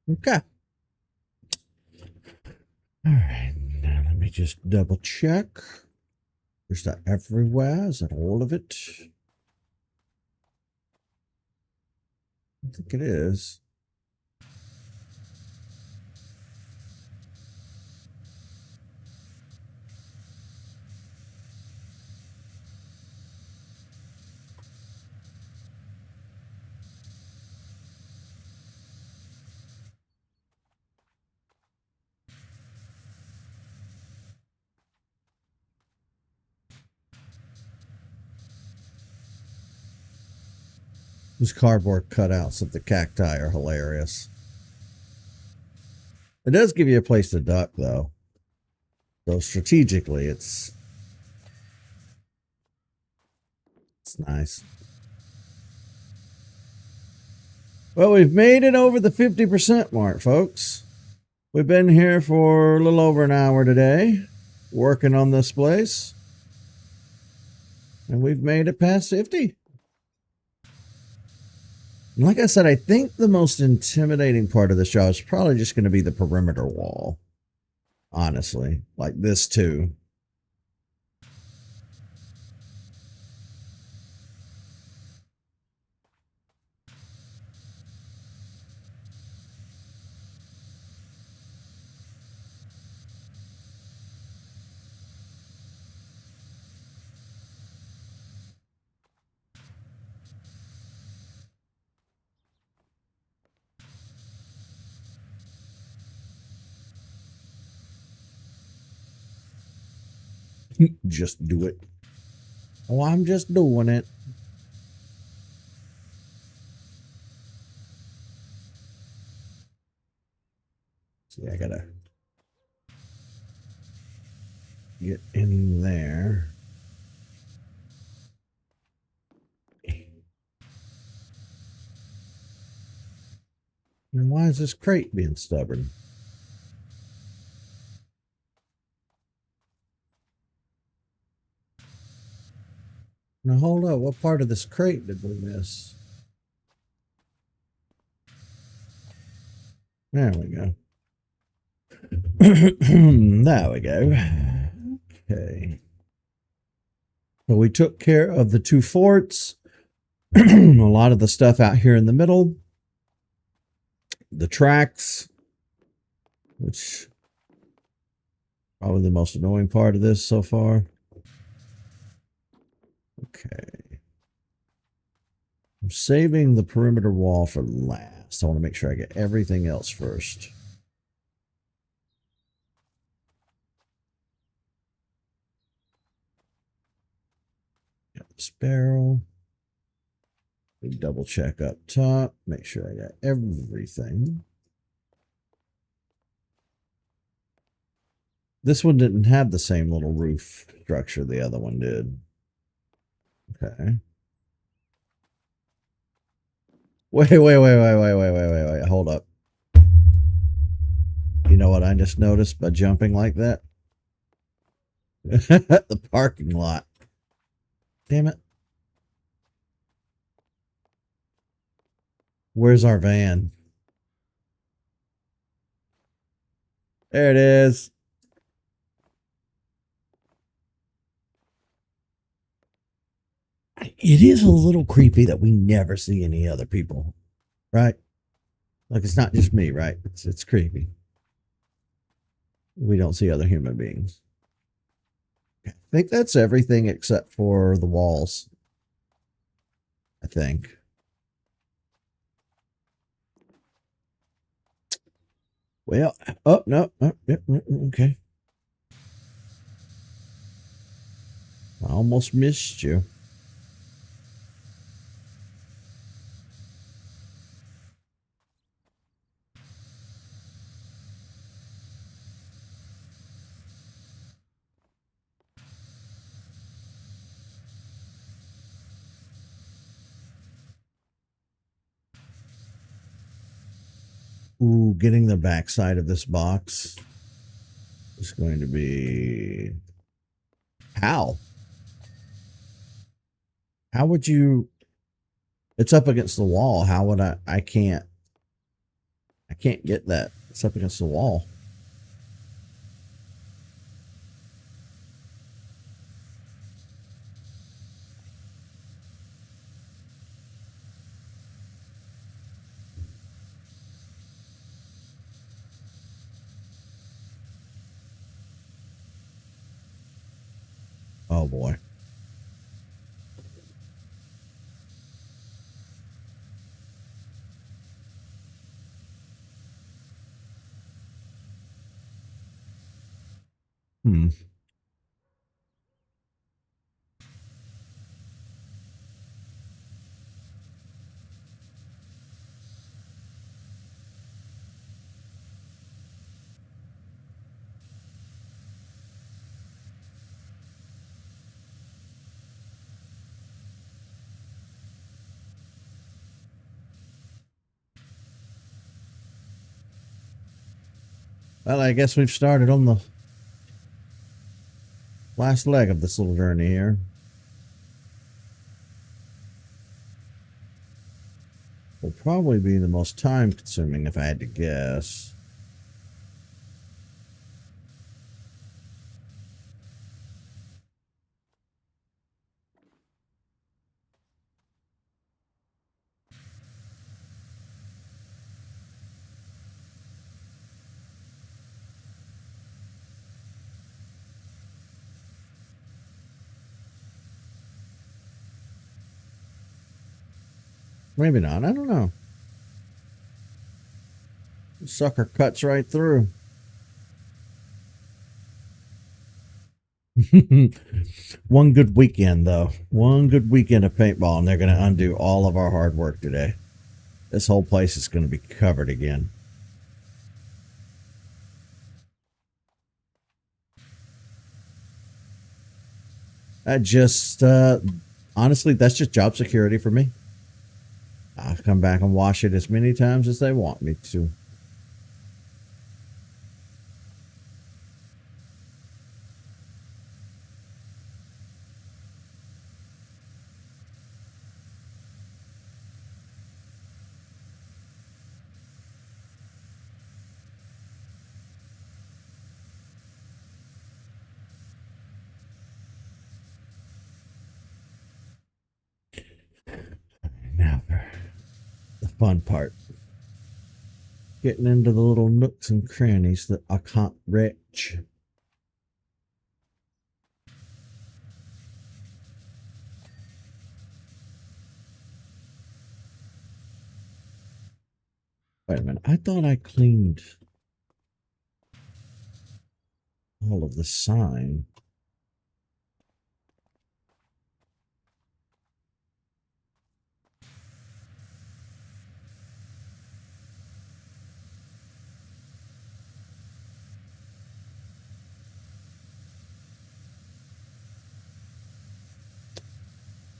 Okay. All right. Now let me just double check. Is that everywhere? Is that all of it? I think it is. These cardboard cutouts of the cacti are hilarious. It does give you a place to duck, though. So strategically, it's nice. Well, we've made it over the 50% mark, folks. We've been here for a little over an hour today, working on this place. And we've made it past 50. And like I said, I think the most intimidating part of this job is probably just going to be the perimeter wall. Honestly, like this too. Just do it. Oh, I'm just doing it. See, I gotta get in there. And why is this crate being stubborn? Now hold up, what part of this crate did we miss? There we go. There we go. Okay. So we took care of the two forts. A lot of the stuff out here in the middle. The tracks, which probably the most annoying part of this so far. Okay. I'm saving the perimeter wall for last. I want to make sure I get everything else first. Got this barrel. Big double check up top. Make sure I got everything. This one didn't have the same little roof structure the other one did. Okay. Wait. Hold up. You know what I just noticed by jumping like that? The parking lot. Damn it. Where's our van? There it is. It is a little creepy that we never see any other people, right? Like it's not just me, right? It's creepy. We don't see other human beings. I think that's everything except for the walls. I think. Well, oh, no. Oh, yep, okay. I almost missed you. Ooh, getting the backside of this box is going to be... How? How would you... It's up against the wall. How would I can't... I can't get that. It's up against the wall. Oh boy. Hmm. Well, I guess we've started on the last leg of this little journey here. Will probably be the most time consuming if I had to guess. Maybe not. I don't know. Sucker cuts right through. One good weekend, though. One good weekend of paintball, and they're going to undo all of our hard work today. This whole place is going to be covered again. I just, honestly, that's just job security for me. I'll come back and wash it as many times as they want me to. Now, the fun part. Getting into the little nooks and crannies that I can't reach. Wait a minute. I thought I cleaned all of the sign.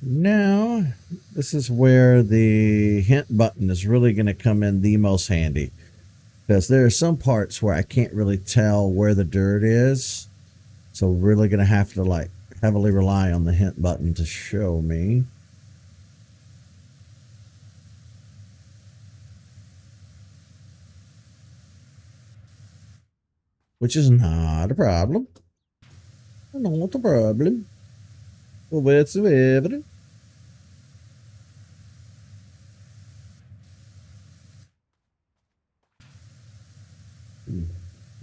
Now, this is where the hint button is really going to come in the most handy. Because there are some parts where I can't really tell where the dirt is. So really going to have to like heavily rely on the hint button to show me. Which is not a problem. Not a problem. Whatsoever.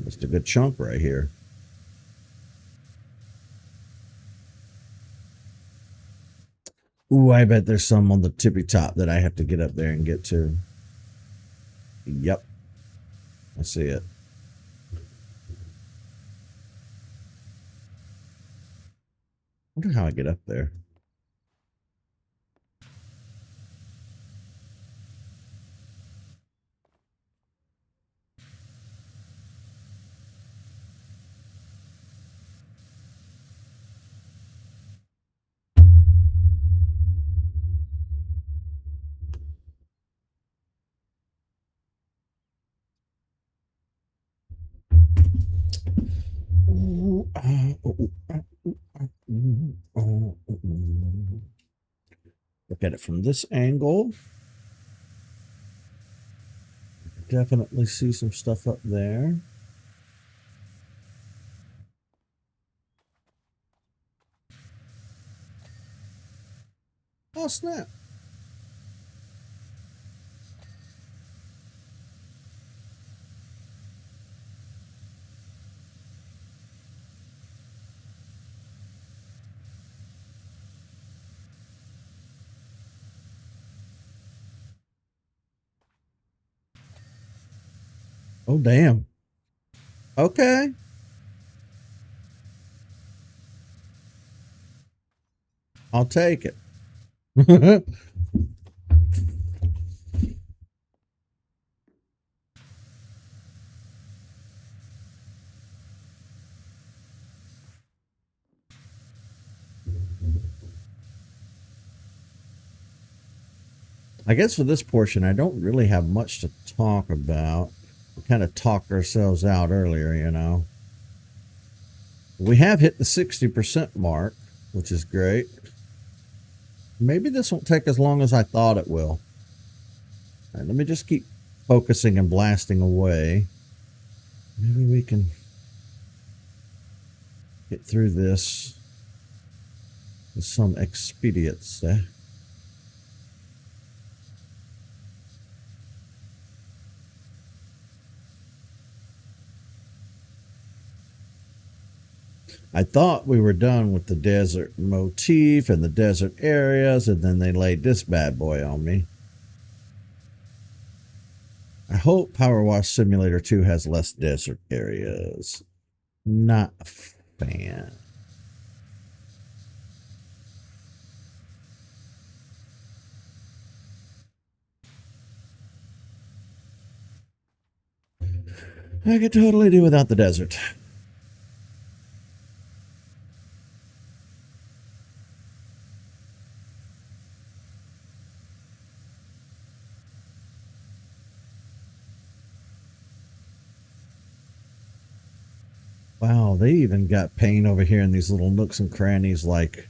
Just a good chunk right here. Ooh, I bet there's some on the tippy top that I have to get up there and get to. Yep. I see it. Wonder how I get up there. Look at it from this angle. definitely see some stuff up there. Oh, snap. Oh, damn. Okay. I'll take it. I guess for this portion, I don't really have much to talk about. We kind of talked ourselves out earlier, you know. We have hit the 60% mark, which is great. Maybe this won't take as long as I thought it will. All right, let me just keep focusing and blasting away. Maybe we can get through this with some expediency. I thought we were done with the desert motif and the desert areas, and then they laid this bad boy on me. I hope Power Wash Simulator 2 has less desert areas. Not a fan. I could totally do without the desert. Wow, they even got paint over here in these little nooks and crannies, like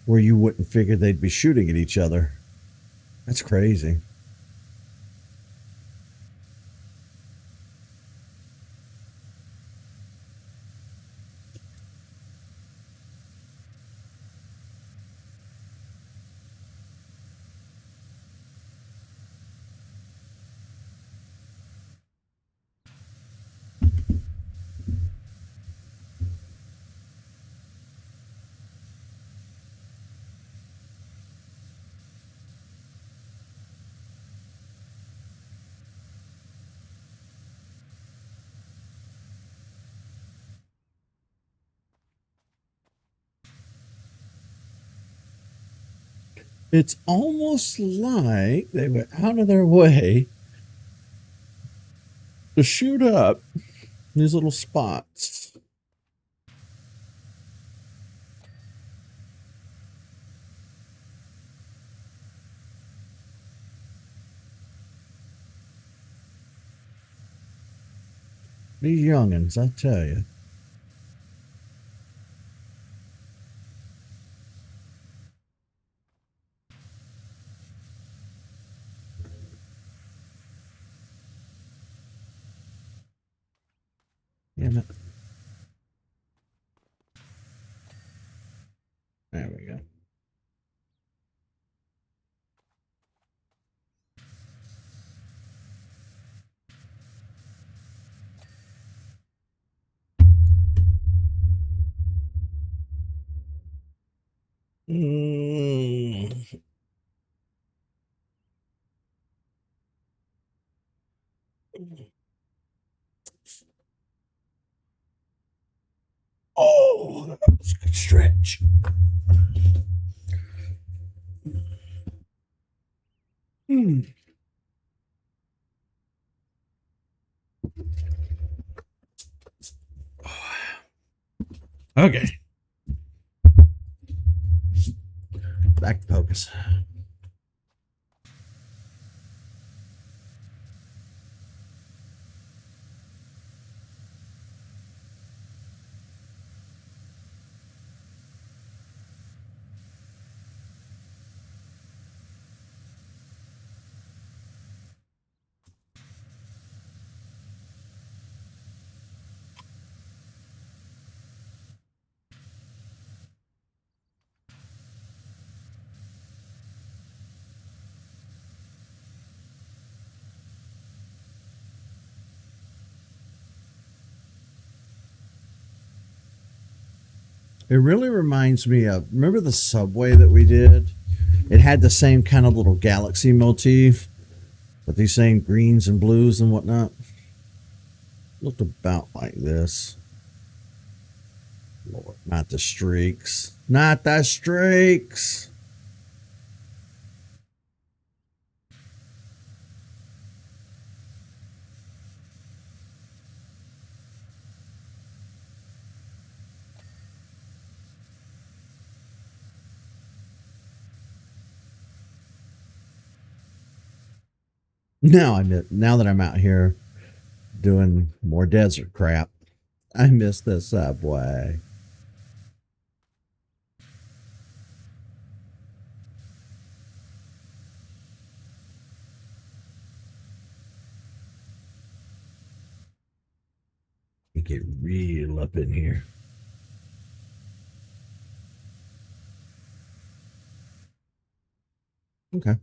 where you wouldn't figure they'd be shooting at each other. That's crazy. It's almost like they went out of their way to shoot up these little spots. These youngins, I tell you. Damn it. There we go. Mm. Oh, that was a good stretch. Mm. Okay. Back to focus. It really reminds me of, remember the subway that we did? It had the same kind of little galaxy motif with these same greens and blues and whatnot. Looked about like this. Lord, not the streaks. Not the streaks. Now that I'm out here doing more desert crap, I miss the subway. You get real up in here. Okay.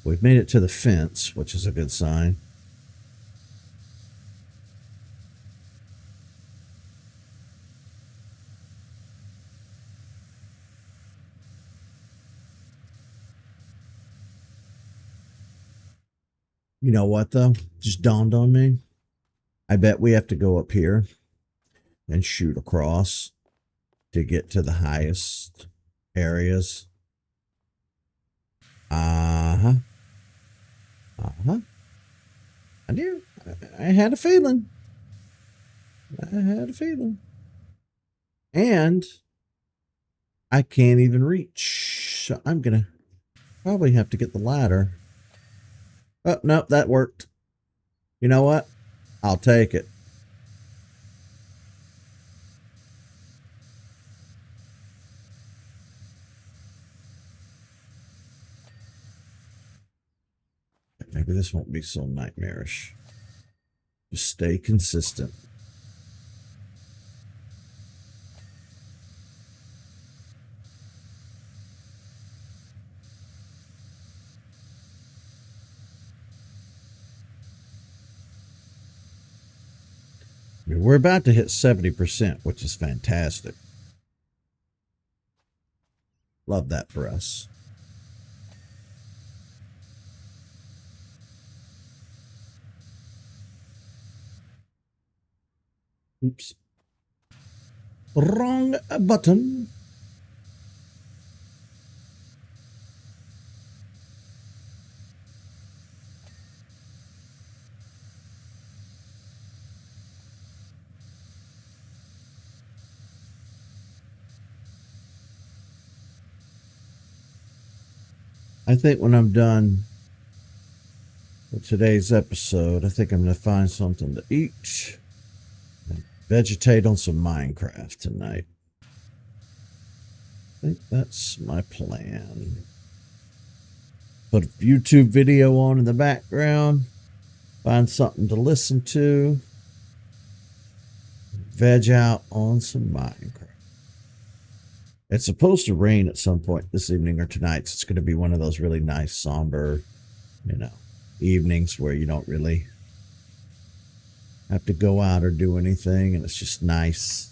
We've made it to the fence, which is a good sign. You know what, though? Just dawned on me. I bet we have to go up here and shoot across to get to the highest areas. Uh-huh. Uh-huh. I knew. I had a feeling. I had a feeling. And I can't even reach. So I'm going to probably have to get the ladder. Oh, no, that worked. You know what? I'll take it. Maybe this won't be so nightmarish. Just stay consistent. I mean, we're about to hit 70%, which is fantastic. Love that for us. Oops. Wrong button. I think when I'm done with today's episode, I think I'm going to find something to eat and vegetate on some Minecraft tonight. I think that's my plan. Put a YouTube video on in the background, find something to listen to, veg out on some Minecraft. It's supposed to rain at some point this evening or tonight, so it's going to be one of those really nice, somber, evenings where you don't really have to go out or do anything, and it's just nice.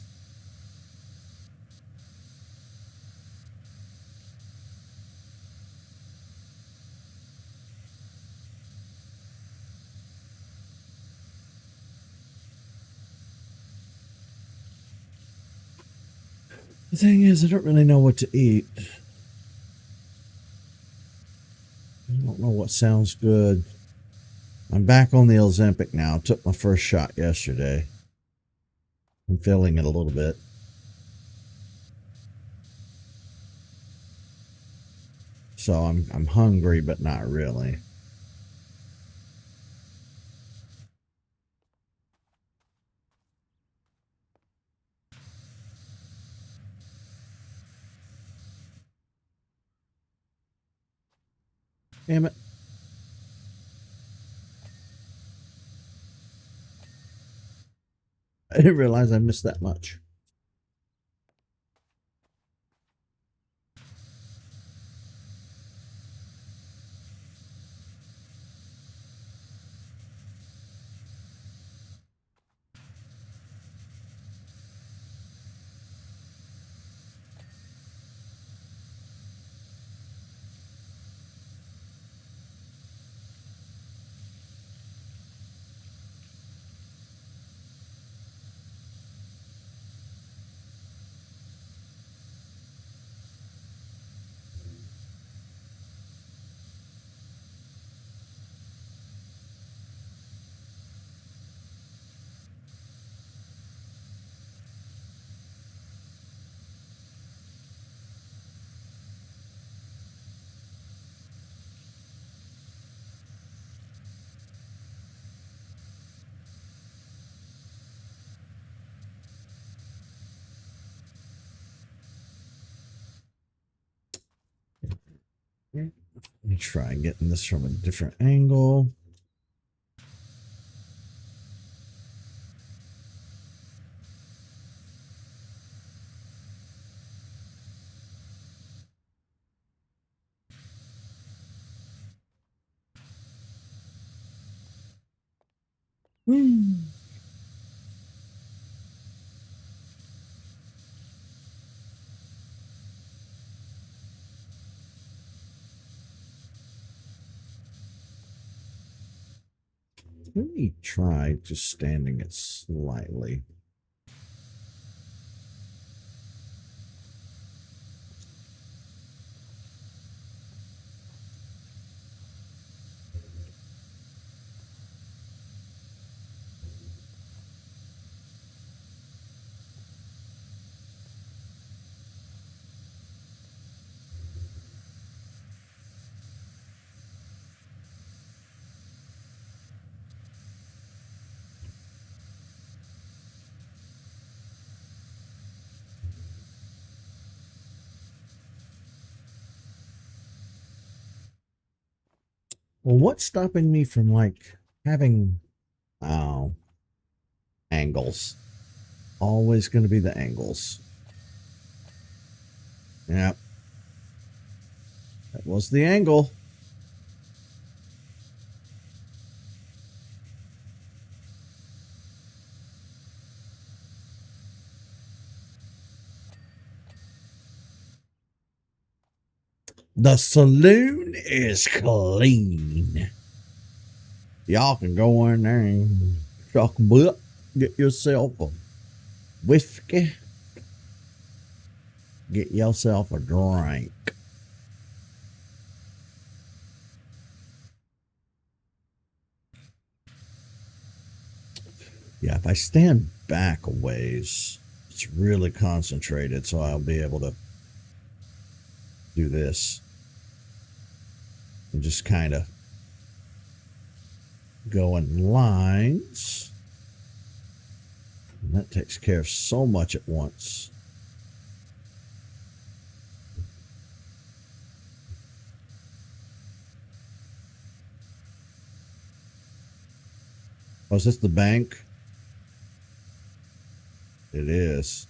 The thing is, I don't really know what to eat. I don't know what sounds good. I'm back on the Ozempic now. I took my first shot yesterday. I'm feeling it a little bit. So I'm hungry, but not really. Damn it. I didn't realize I missed that much. try getting this from a different angle. Let me try just standing it slightly. Well, what's stopping me from like having angles? Always going to be the angles. Yep. That was the angle. The saloon is clean. Y'all can go in there and suck a butt, get yourself a whiskey, get yourself a drink. Yeah, if I stand back a ways, it's really concentrated, so I'll be able to do this and just kind of go in lines. And that takes care of so much at once. Oh, is this the bank? It is.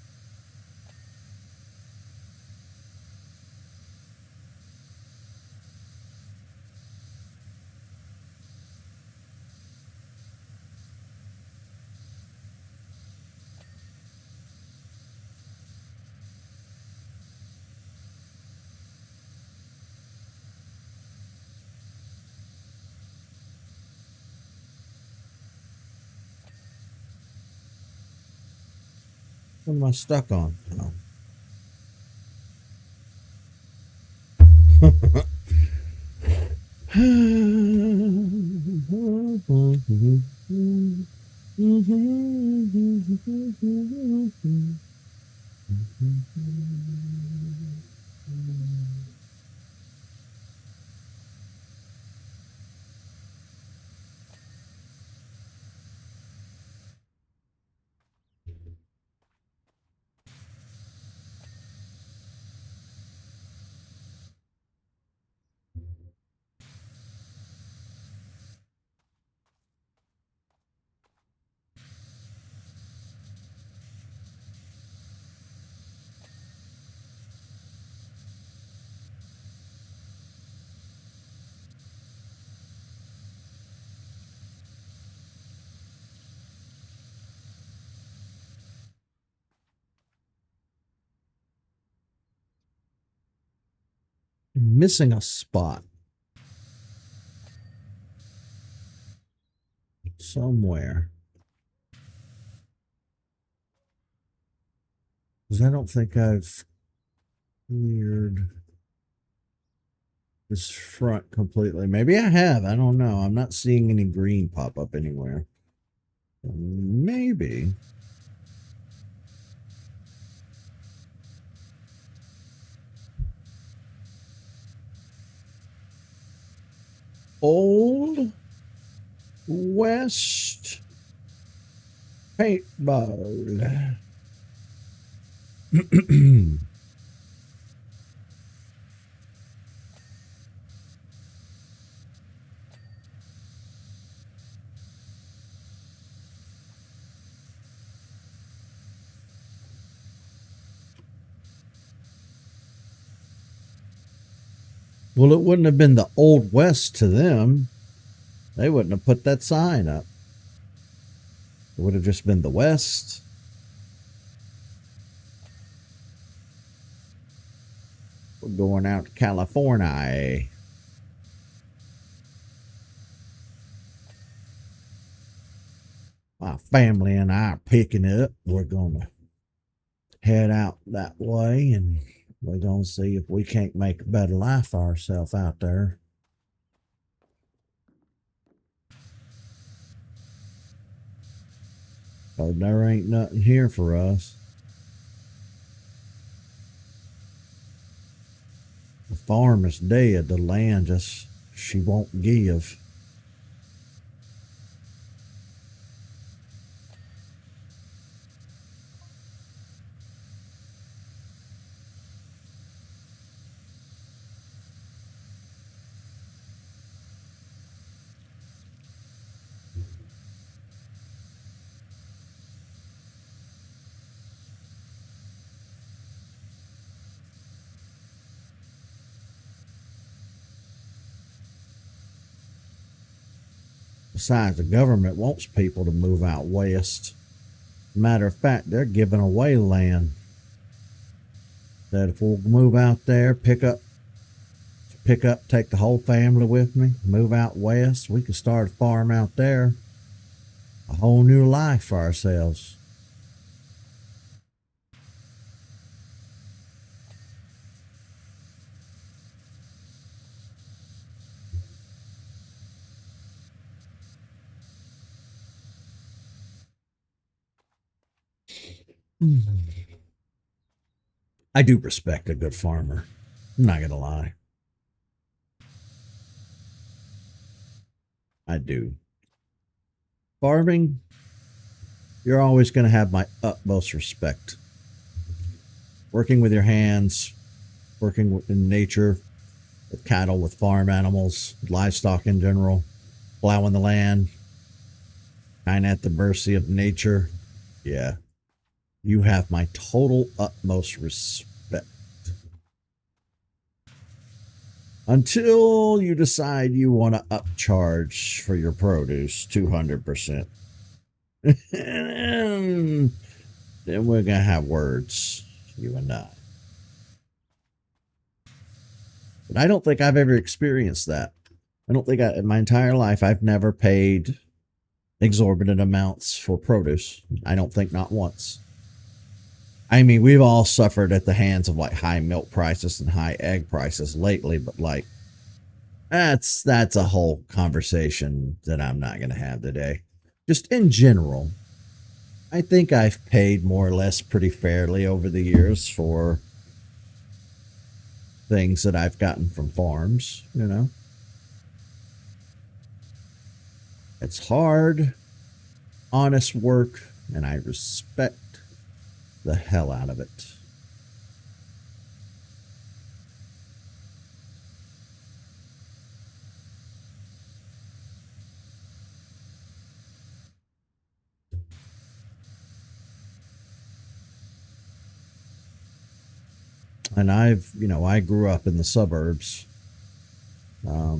What am I stuck on? Oh. Missing a spot somewhere, because I don't think I've cleared this front completely. Maybe I have. I don't know. I'm not seeing any green pop up anywhere. Maybe. Old West Paintball. Well, it wouldn't have been the Old West to them. They wouldn't have put that sign up. It would have just been the West. We're going out to California. My family and I are picking up. We're going to head out that way, and we're going to see if we can't make a better life for ourselves out there. But there ain't nothing here for us. The farm is dead. The land just, she won't give. Besides, the government wants people to move out west. Matter of fact, they're giving away land. That if we'll move out there, pick up, take the whole family with me, move out west, we can start a farm out there. A whole new life for ourselves. I do respect a good farmer. I'm not gonna lie. I do. Farming, you're always going to have my utmost respect. Working with your hands, working in nature, with cattle, with farm animals, livestock in general, plowing the land, kind of at the mercy of nature. Yeah, you have my total utmost respect. Until you decide you want to upcharge for your produce 200%. Then we're going to have words, you and I. But I don't think I've ever experienced that. I don't think in my entire life I've never paid exorbitant amounts for produce. I don't think not once. I mean, we've all suffered at the hands of like high milk prices and high egg prices lately, but like that's a whole conversation that I'm not going to have today. Just in general, I think I've paid more or less pretty fairly over the years for things that I've gotten from farms, you know. It's hard, honest work, and I respect the hell out of it. And I grew up in the suburbs. I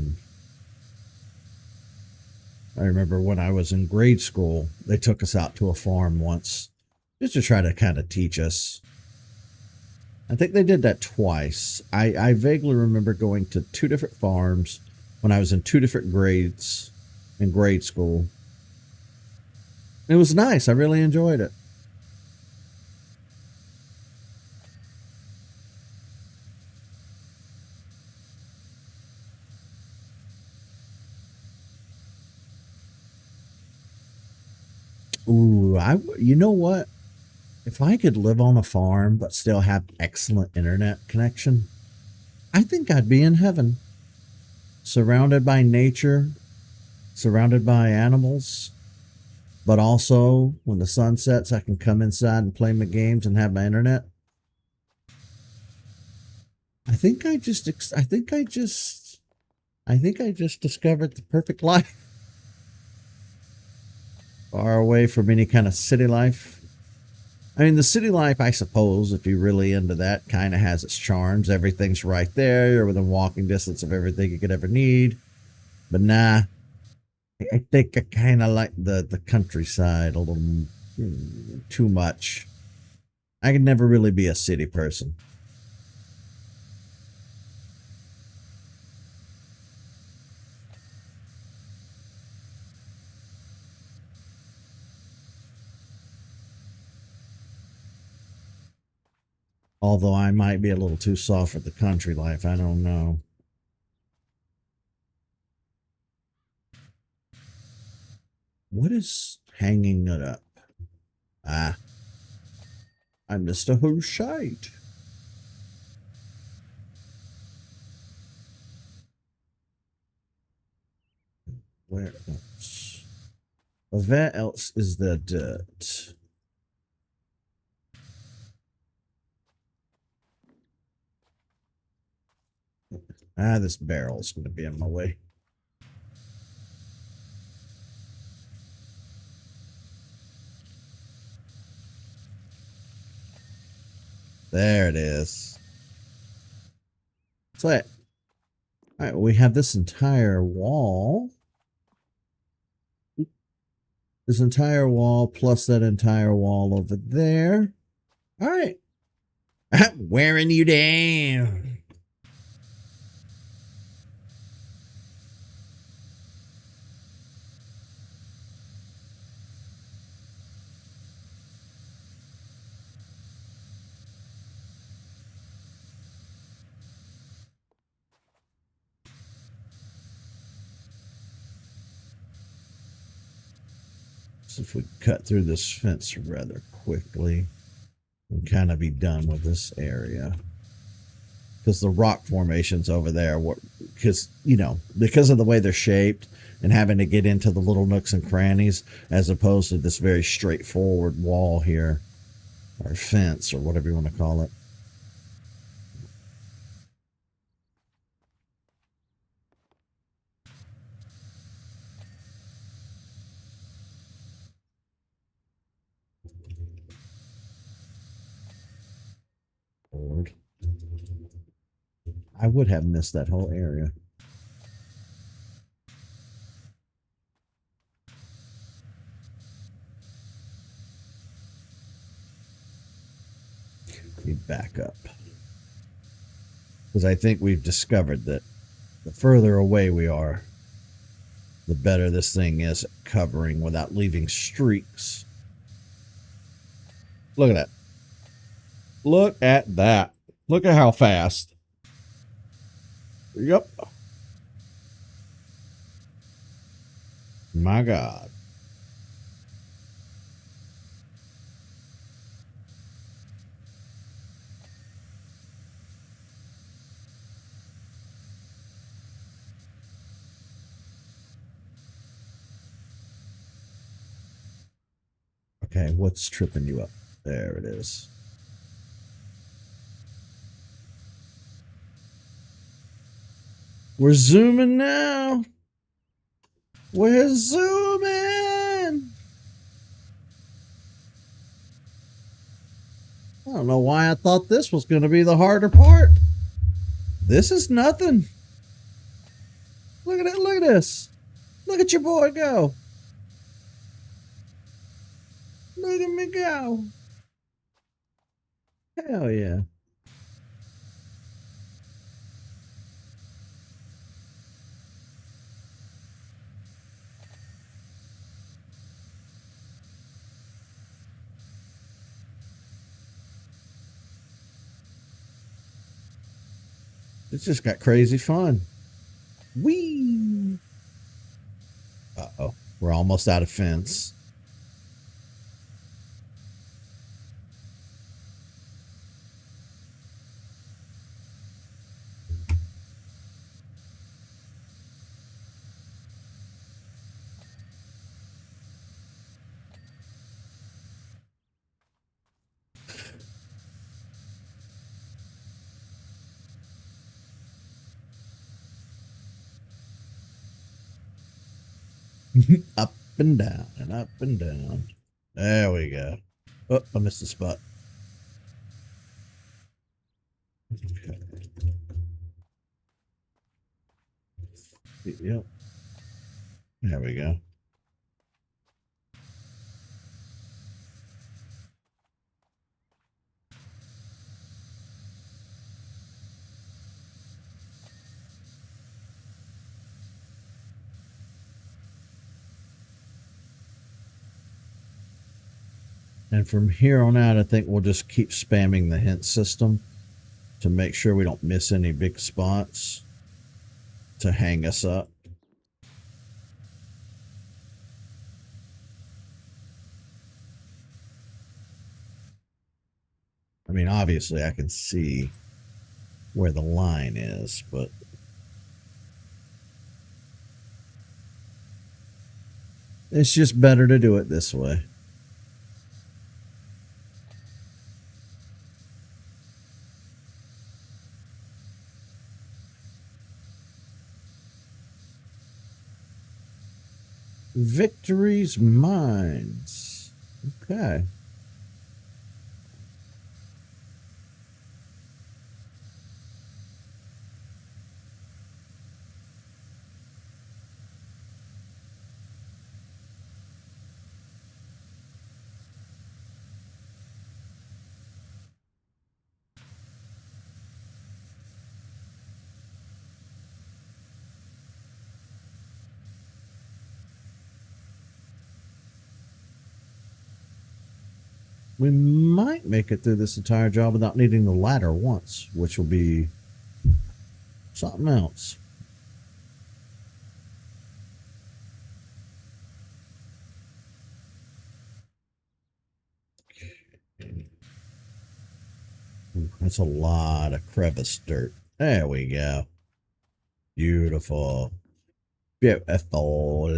remember when I was in grade school, they took us out to a farm once just to try to kind of teach us. I think they did that twice. I vaguely remember going to two different farms when I was in two different grades in grade school. It was nice. I really enjoyed it. Ooh, you know what? If I could live on a farm but still have excellent internet connection, I think I'd be in heaven. Surrounded by nature, surrounded by animals, but also when the sun sets, I can come inside and play my games and have my internet. I think I just, I think I just, I think I just discovered the perfect life. Far away from any kind of city life. I mean, the city life, I suppose, if you're really into that, kind of has its charms. Everything's right there. You're within walking distance of everything you could ever need. But nah, I think I kind of like the countryside a little too much. I could never really be a city person. Although I might be a little too soft for the country life. I don't know. What is hanging it up? Ah, I missed a whole shite. Where else? Where else is there dirt? Ah, this barrel's going to be in my way. There it is. So, all right, we have this entire wall. This entire wall plus that entire wall over there. All right. I'm wearing you down. So if we cut through this fence rather quickly and kind of be done with this area. Because the rock formations over there, because, because of the way they're shaped and having to get into the little nooks and crannies, as opposed to this very straightforward wall here, or fence, or whatever you want to call it. Lord. I would have missed that whole area. You back up. Because I think we've discovered that the further away we are, the better this thing is at covering without leaving streaks. Look at that. Look at that. Look at how fast. Yep. My God. Okay, what's tripping you up? There it is. We're zooming now. We're zooming. I don't know why I thought this was going to be the harder part. This is nothing. Look at it. Look at this. Look at your boy go. Look at me go. Hell yeah. It's just got crazy fun. Whee! Uh-oh. We're almost out of fence. Up and down and up and down. There we go. Oh, I missed the spot. Okay. Yep. There we go. And from here on out, I think we'll just keep spamming the hint system to make sure we don't miss any big spots to hang us up. I mean, obviously, I can see where the line is, but it's just better to do it this way. Victory's Mines. Okay. We might make it through this entire job without needing the ladder once, which will be something else. That's a lot of crevice dirt. There we go. Beautiful. Beautiful.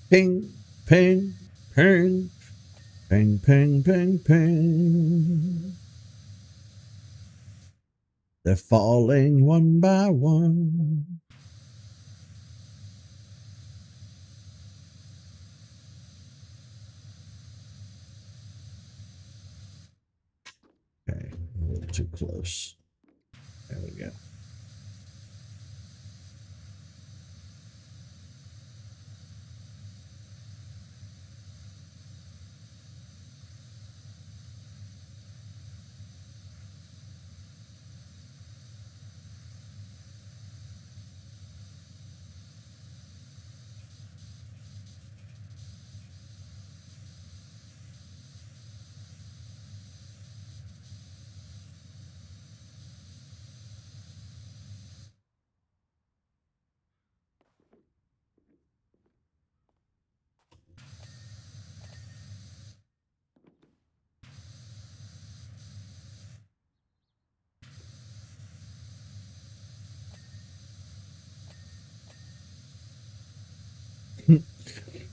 Ping, ping, ping, ping, ping, ping, ping. They're falling one by one. Okay, a little too close. There we go.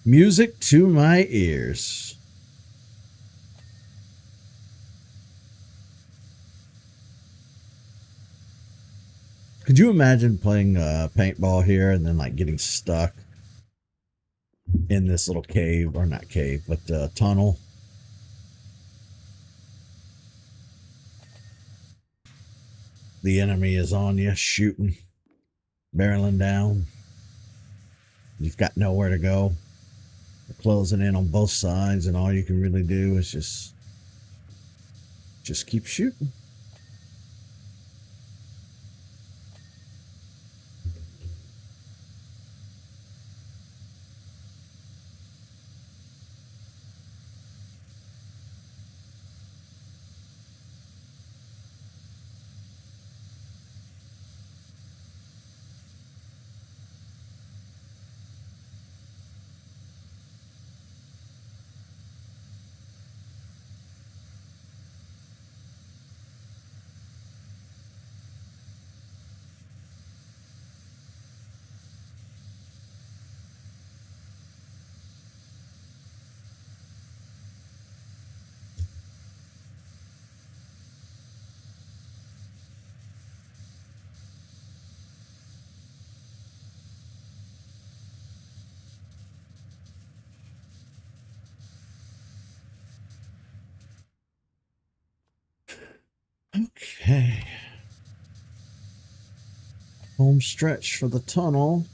Music to my ears. Could you imagine playing paintball here and then like getting stuck in this little cave, or not cave, but tunnel? The enemy is on you, shooting, barreling down. You've got nowhere to go. They're closing in on both sides, and all you can really do is just keep shooting. Okay. Home stretch for the tunnel.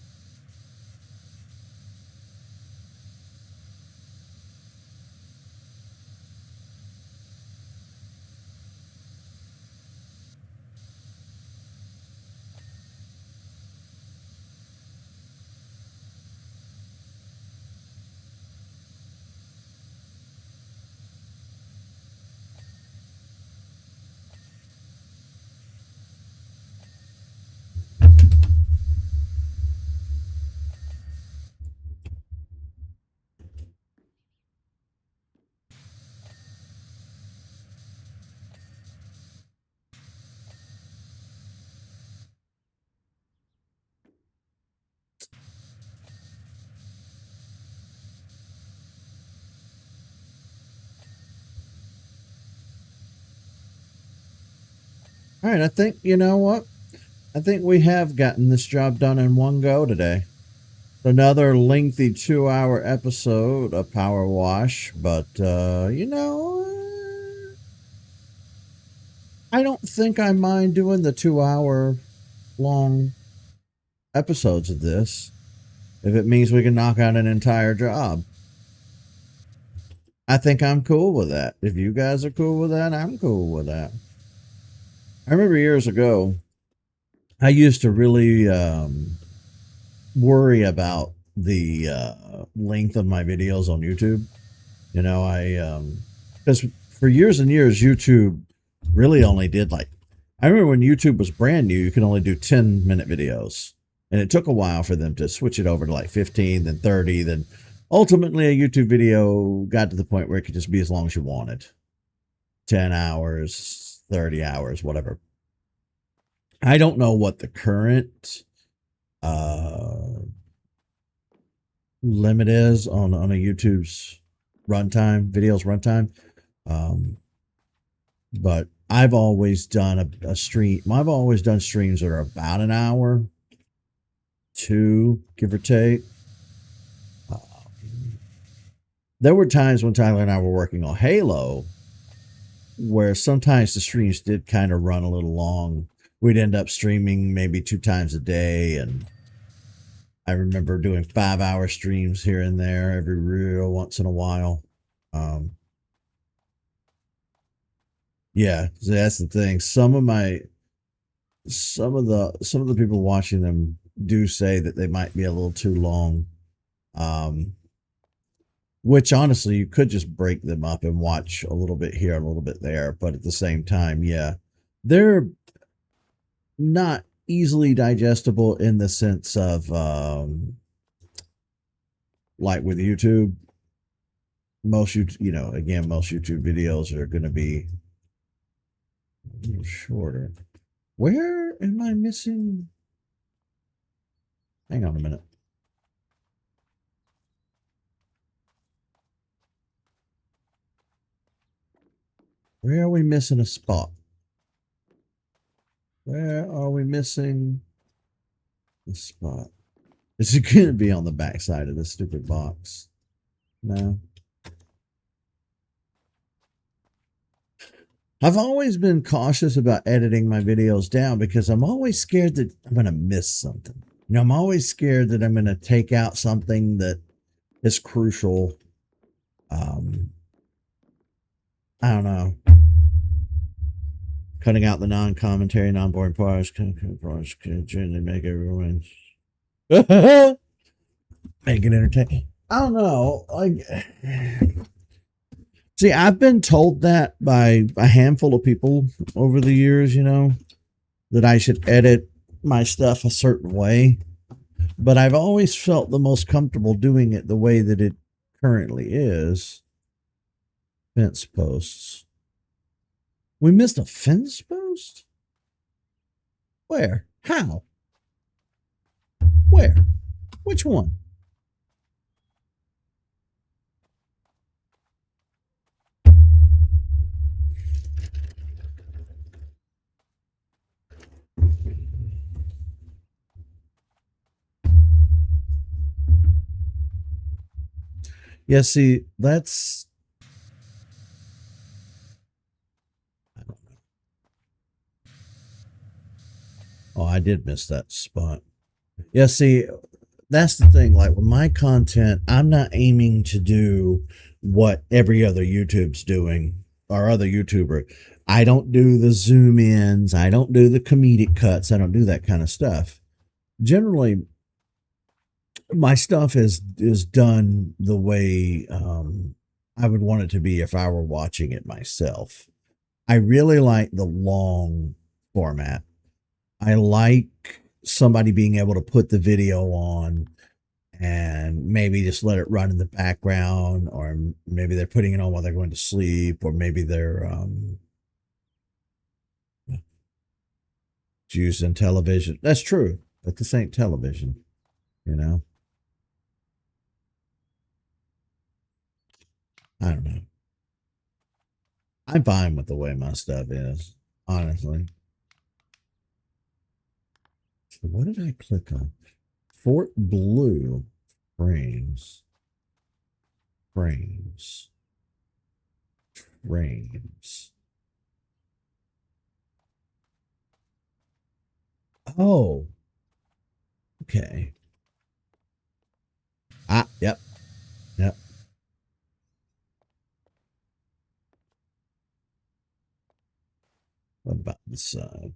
All right, I think, you know what? I think we have gotten this job done in one go today. Another lengthy 2-hour episode of Power Wash, but, I don't think I mind doing the 2-hour long episodes of this if it means we can knock out an entire job. I think I'm cool with that. If you guys are cool with that, I'm cool with that. I remember years ago, I used to really worry about the length of my videos on YouTube. You know, because for years and years, YouTube really only did like, I remember when YouTube was brand new, you could only do 10-minute videos. And it took a while for them to switch it over to like 15, then 30, then ultimately a YouTube video got to the point where it could just be as long as you wanted. 10 hours, 30 hours, whatever. I don't know what the current limit is on a YouTube's runtime, videos runtime. But I've always done a stream. I've always done streams that are about an hour, 2, give or take. There were times when Tyler and I were working on Halo where sometimes the streams did kind of run a little long. We'd end up streaming maybe 2 times a day, and I remember doing 5-hour streams here and there every real once in a while. Yeah, so that's the thing. Some of the people watching them do say that they might be a little too long. Which honestly, you could just break them up and watch a little bit here, a little bit there. But at the same time, yeah, they're not easily digestible in the sense of like with YouTube. Most most YouTube videos are going to be a little shorter. Where am I missing? Hang on a minute. Where are we missing a spot? Where are we missing the spot? Is it going to be on the back side of this stupid box? No. I've always been cautious about editing my videos down because I'm always scared that I'm going to miss something. You know, I'm always scared that I'm going to take out something that is crucial. I don't know. Cutting out the non-commentary, non-boring parts, generally make everyone make it entertaining. I don't know. Like, see, I've been told that by a handful of people over the years, that I should edit my stuff a certain way. But I've always felt the most comfortable doing it the way that it currently is. Fence posts. We missed a fence post? Where? How? Where? Which one? Yeah, see, that's, I don't know. Oh, I did miss that spot. Yeah, see, that's the thing. Like with my content, I'm not aiming to do what every other YouTube's doing or other YouTuber. I don't do the zoom ins. I don't do the comedic cuts. I don't do that kind of stuff. Generally, my stuff is done the way I would want it to be if I were watching it myself. I really like the long format. I like somebody being able to put the video on and maybe just let it run in the background, or maybe they're putting it on while they're going to sleep, or maybe they're using television. That's true, but this ain't television, you know. I don't know. I'm fine with the way my stuff is, honestly. So what did I click on? Fort Blue frames, frames, frames. Oh, okay. Ah, yep, yep. What about this side?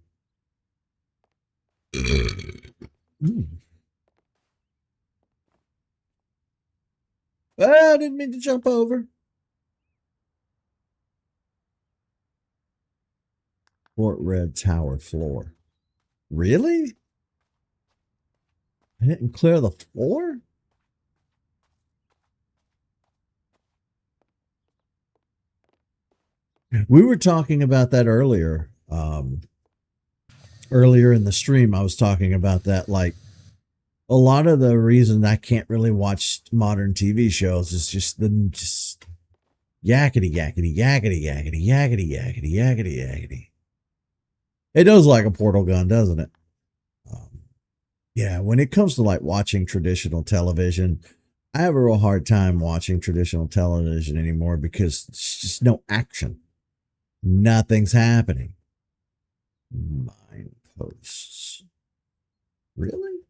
I didn't mean to jump over. Fort Red Tower floor. Really? I didn't clear the floor? We were talking about that earlier. Earlier in the stream, I was talking about that. Like, a lot of the reason I can't really watch modern TV shows is just them just yakety, yakety, yakety, yakety, yakety, yakety, yakety, yakety. It does like a portal gun, doesn't it? Um, yeah, when it comes to like watching traditional television, I have a real hard time watching traditional television anymore because it's just no action. Nothing's happening. Mine posts. Really?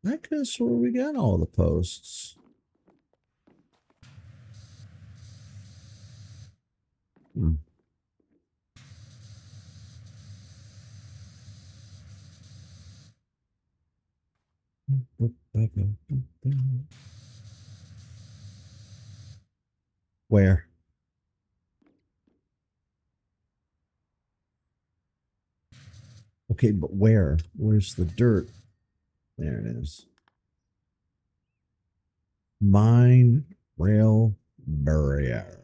I could have swore we got all the posts. Hmm. Where? Okay, but where? Where's the dirt? There it is. Mine rail barrier.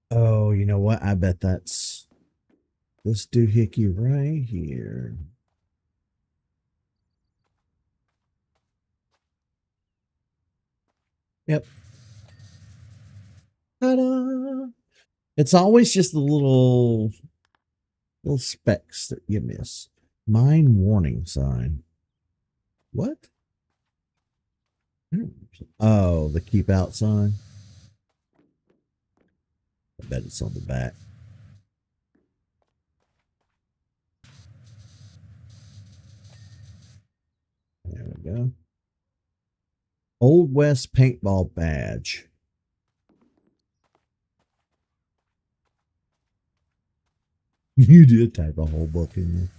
Oh, you know what? I bet that's this doohickey right here. Yep. Ta-da! It's always just the little specks that you miss. Mine warning sign. What? Oh, the keep out sign. I bet it's on the back. There we go. Old West paintball badge. You did type a whole book in there.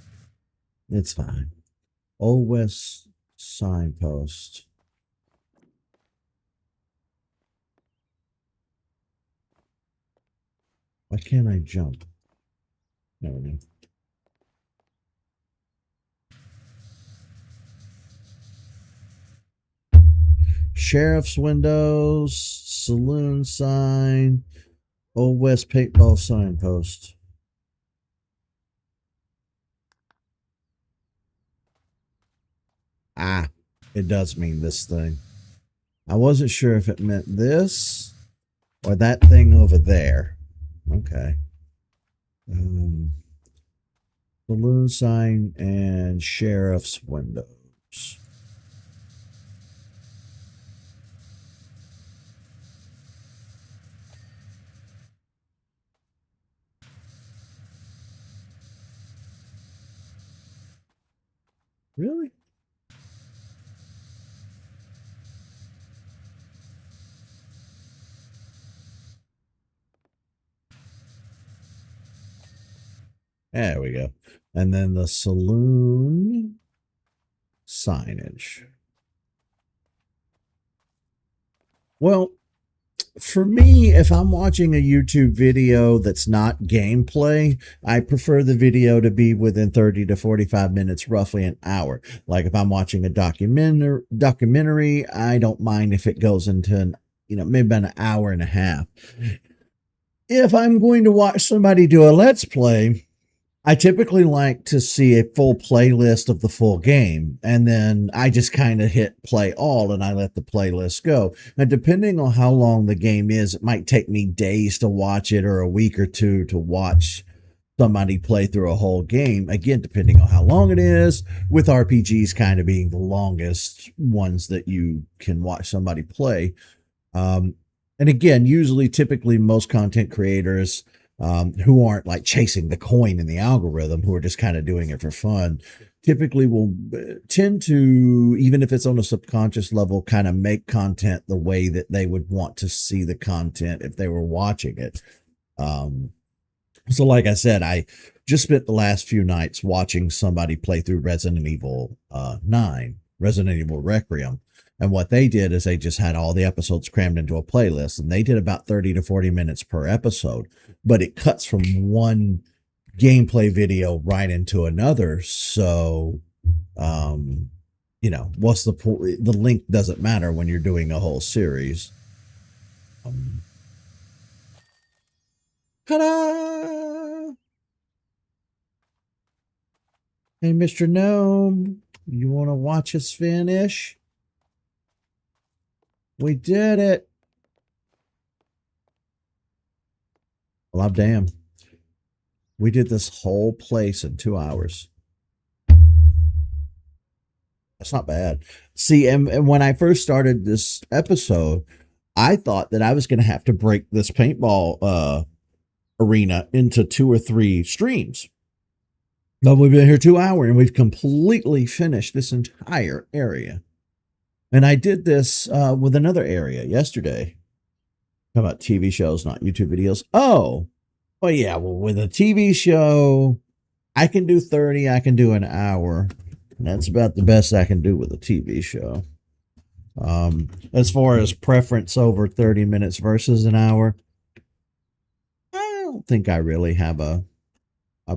It's fine. Old West signpost. Why can't I jump? There we go. Sheriff's windows, saloon sign, Old West paintball signpost. Ah, it does mean this thing. I wasn't sure if it meant this or that thing over there. Okay. Saloon sign and sheriff's windows. Really? There we go. And then the saloon signage. Well, for me, if I'm watching a YouTube video that's not gameplay, I prefer the video to be within 30 to 45 minutes, roughly an hour. Like if I'm watching a documentary, I don't mind if it goes into maybe about an hour and a half. If I'm going to watch somebody do a let's play, I typically like to see a full playlist of the full game, and then I just kind of hit play all and I let the playlist go. And depending on how long the game is, it might take me days to watch it or a week or two to watch somebody play through a whole game. Again, depending on how long it is, with RPGs kind of being the longest ones that you can watch somebody play. And again, typically most content creators who aren't like chasing the coin in the algorithm, who are just kind of doing it for fun, typically will tend to, even if it's on a subconscious level, kind of make content the way that they would want to see the content if they were watching it. So like I said, I just spent the last few nights watching somebody play through Resident Evil 9, Resident Evil Requiem. And what they did is they just had all the episodes crammed into a playlist, and they did about 30 to 40 minutes per episode, but it cuts from one gameplay video right into another. So, what's the point? The length doesn't matter when you're doing a whole series. Ta-da! Hey, Mr. Gnome, you want to watch us finish? We did it. Well, I'm damn. We did this whole place in 2 hours. That's not bad. See, and when I first started this episode, I thought that I was going to have to break this paintball arena into 2 or 3 streams. But we've been here 2 hours and we've completely finished this entire area. And I did this with another area yesterday. How about TV shows, not YouTube videos? Oh, well, yeah. Well, with a TV show, I can do 30. I can do an hour. And that's about the best I can do with a TV show. As far as preference over 30 minutes versus an hour, I don't think I really have a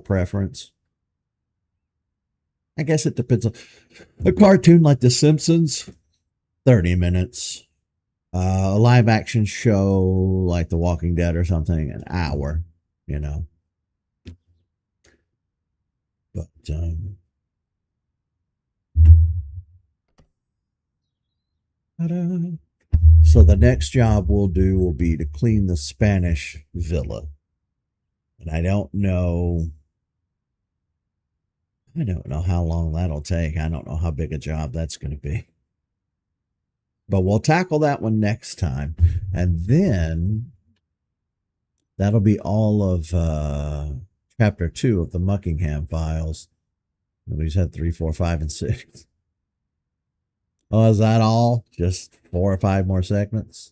preference. I guess it depends on a cartoon like The Simpsons, 30 minutes. A live action show like The Walking Dead or something, an hour, But, ta-da. So the next job we'll do will be to clean the Spanish villa. And I don't know how long that'll take. I don't know how big a job that's going to be. But we'll tackle that one next time. And then that'll be all of chapter 2 of the Muckingham Files. We just had 3, 4, 5, and 6. Oh, is that all? Just 4 or 5 more segments?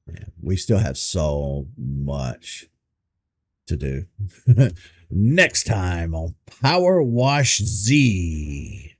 Yeah, we still have so much to do. Next time on Power Wash Z.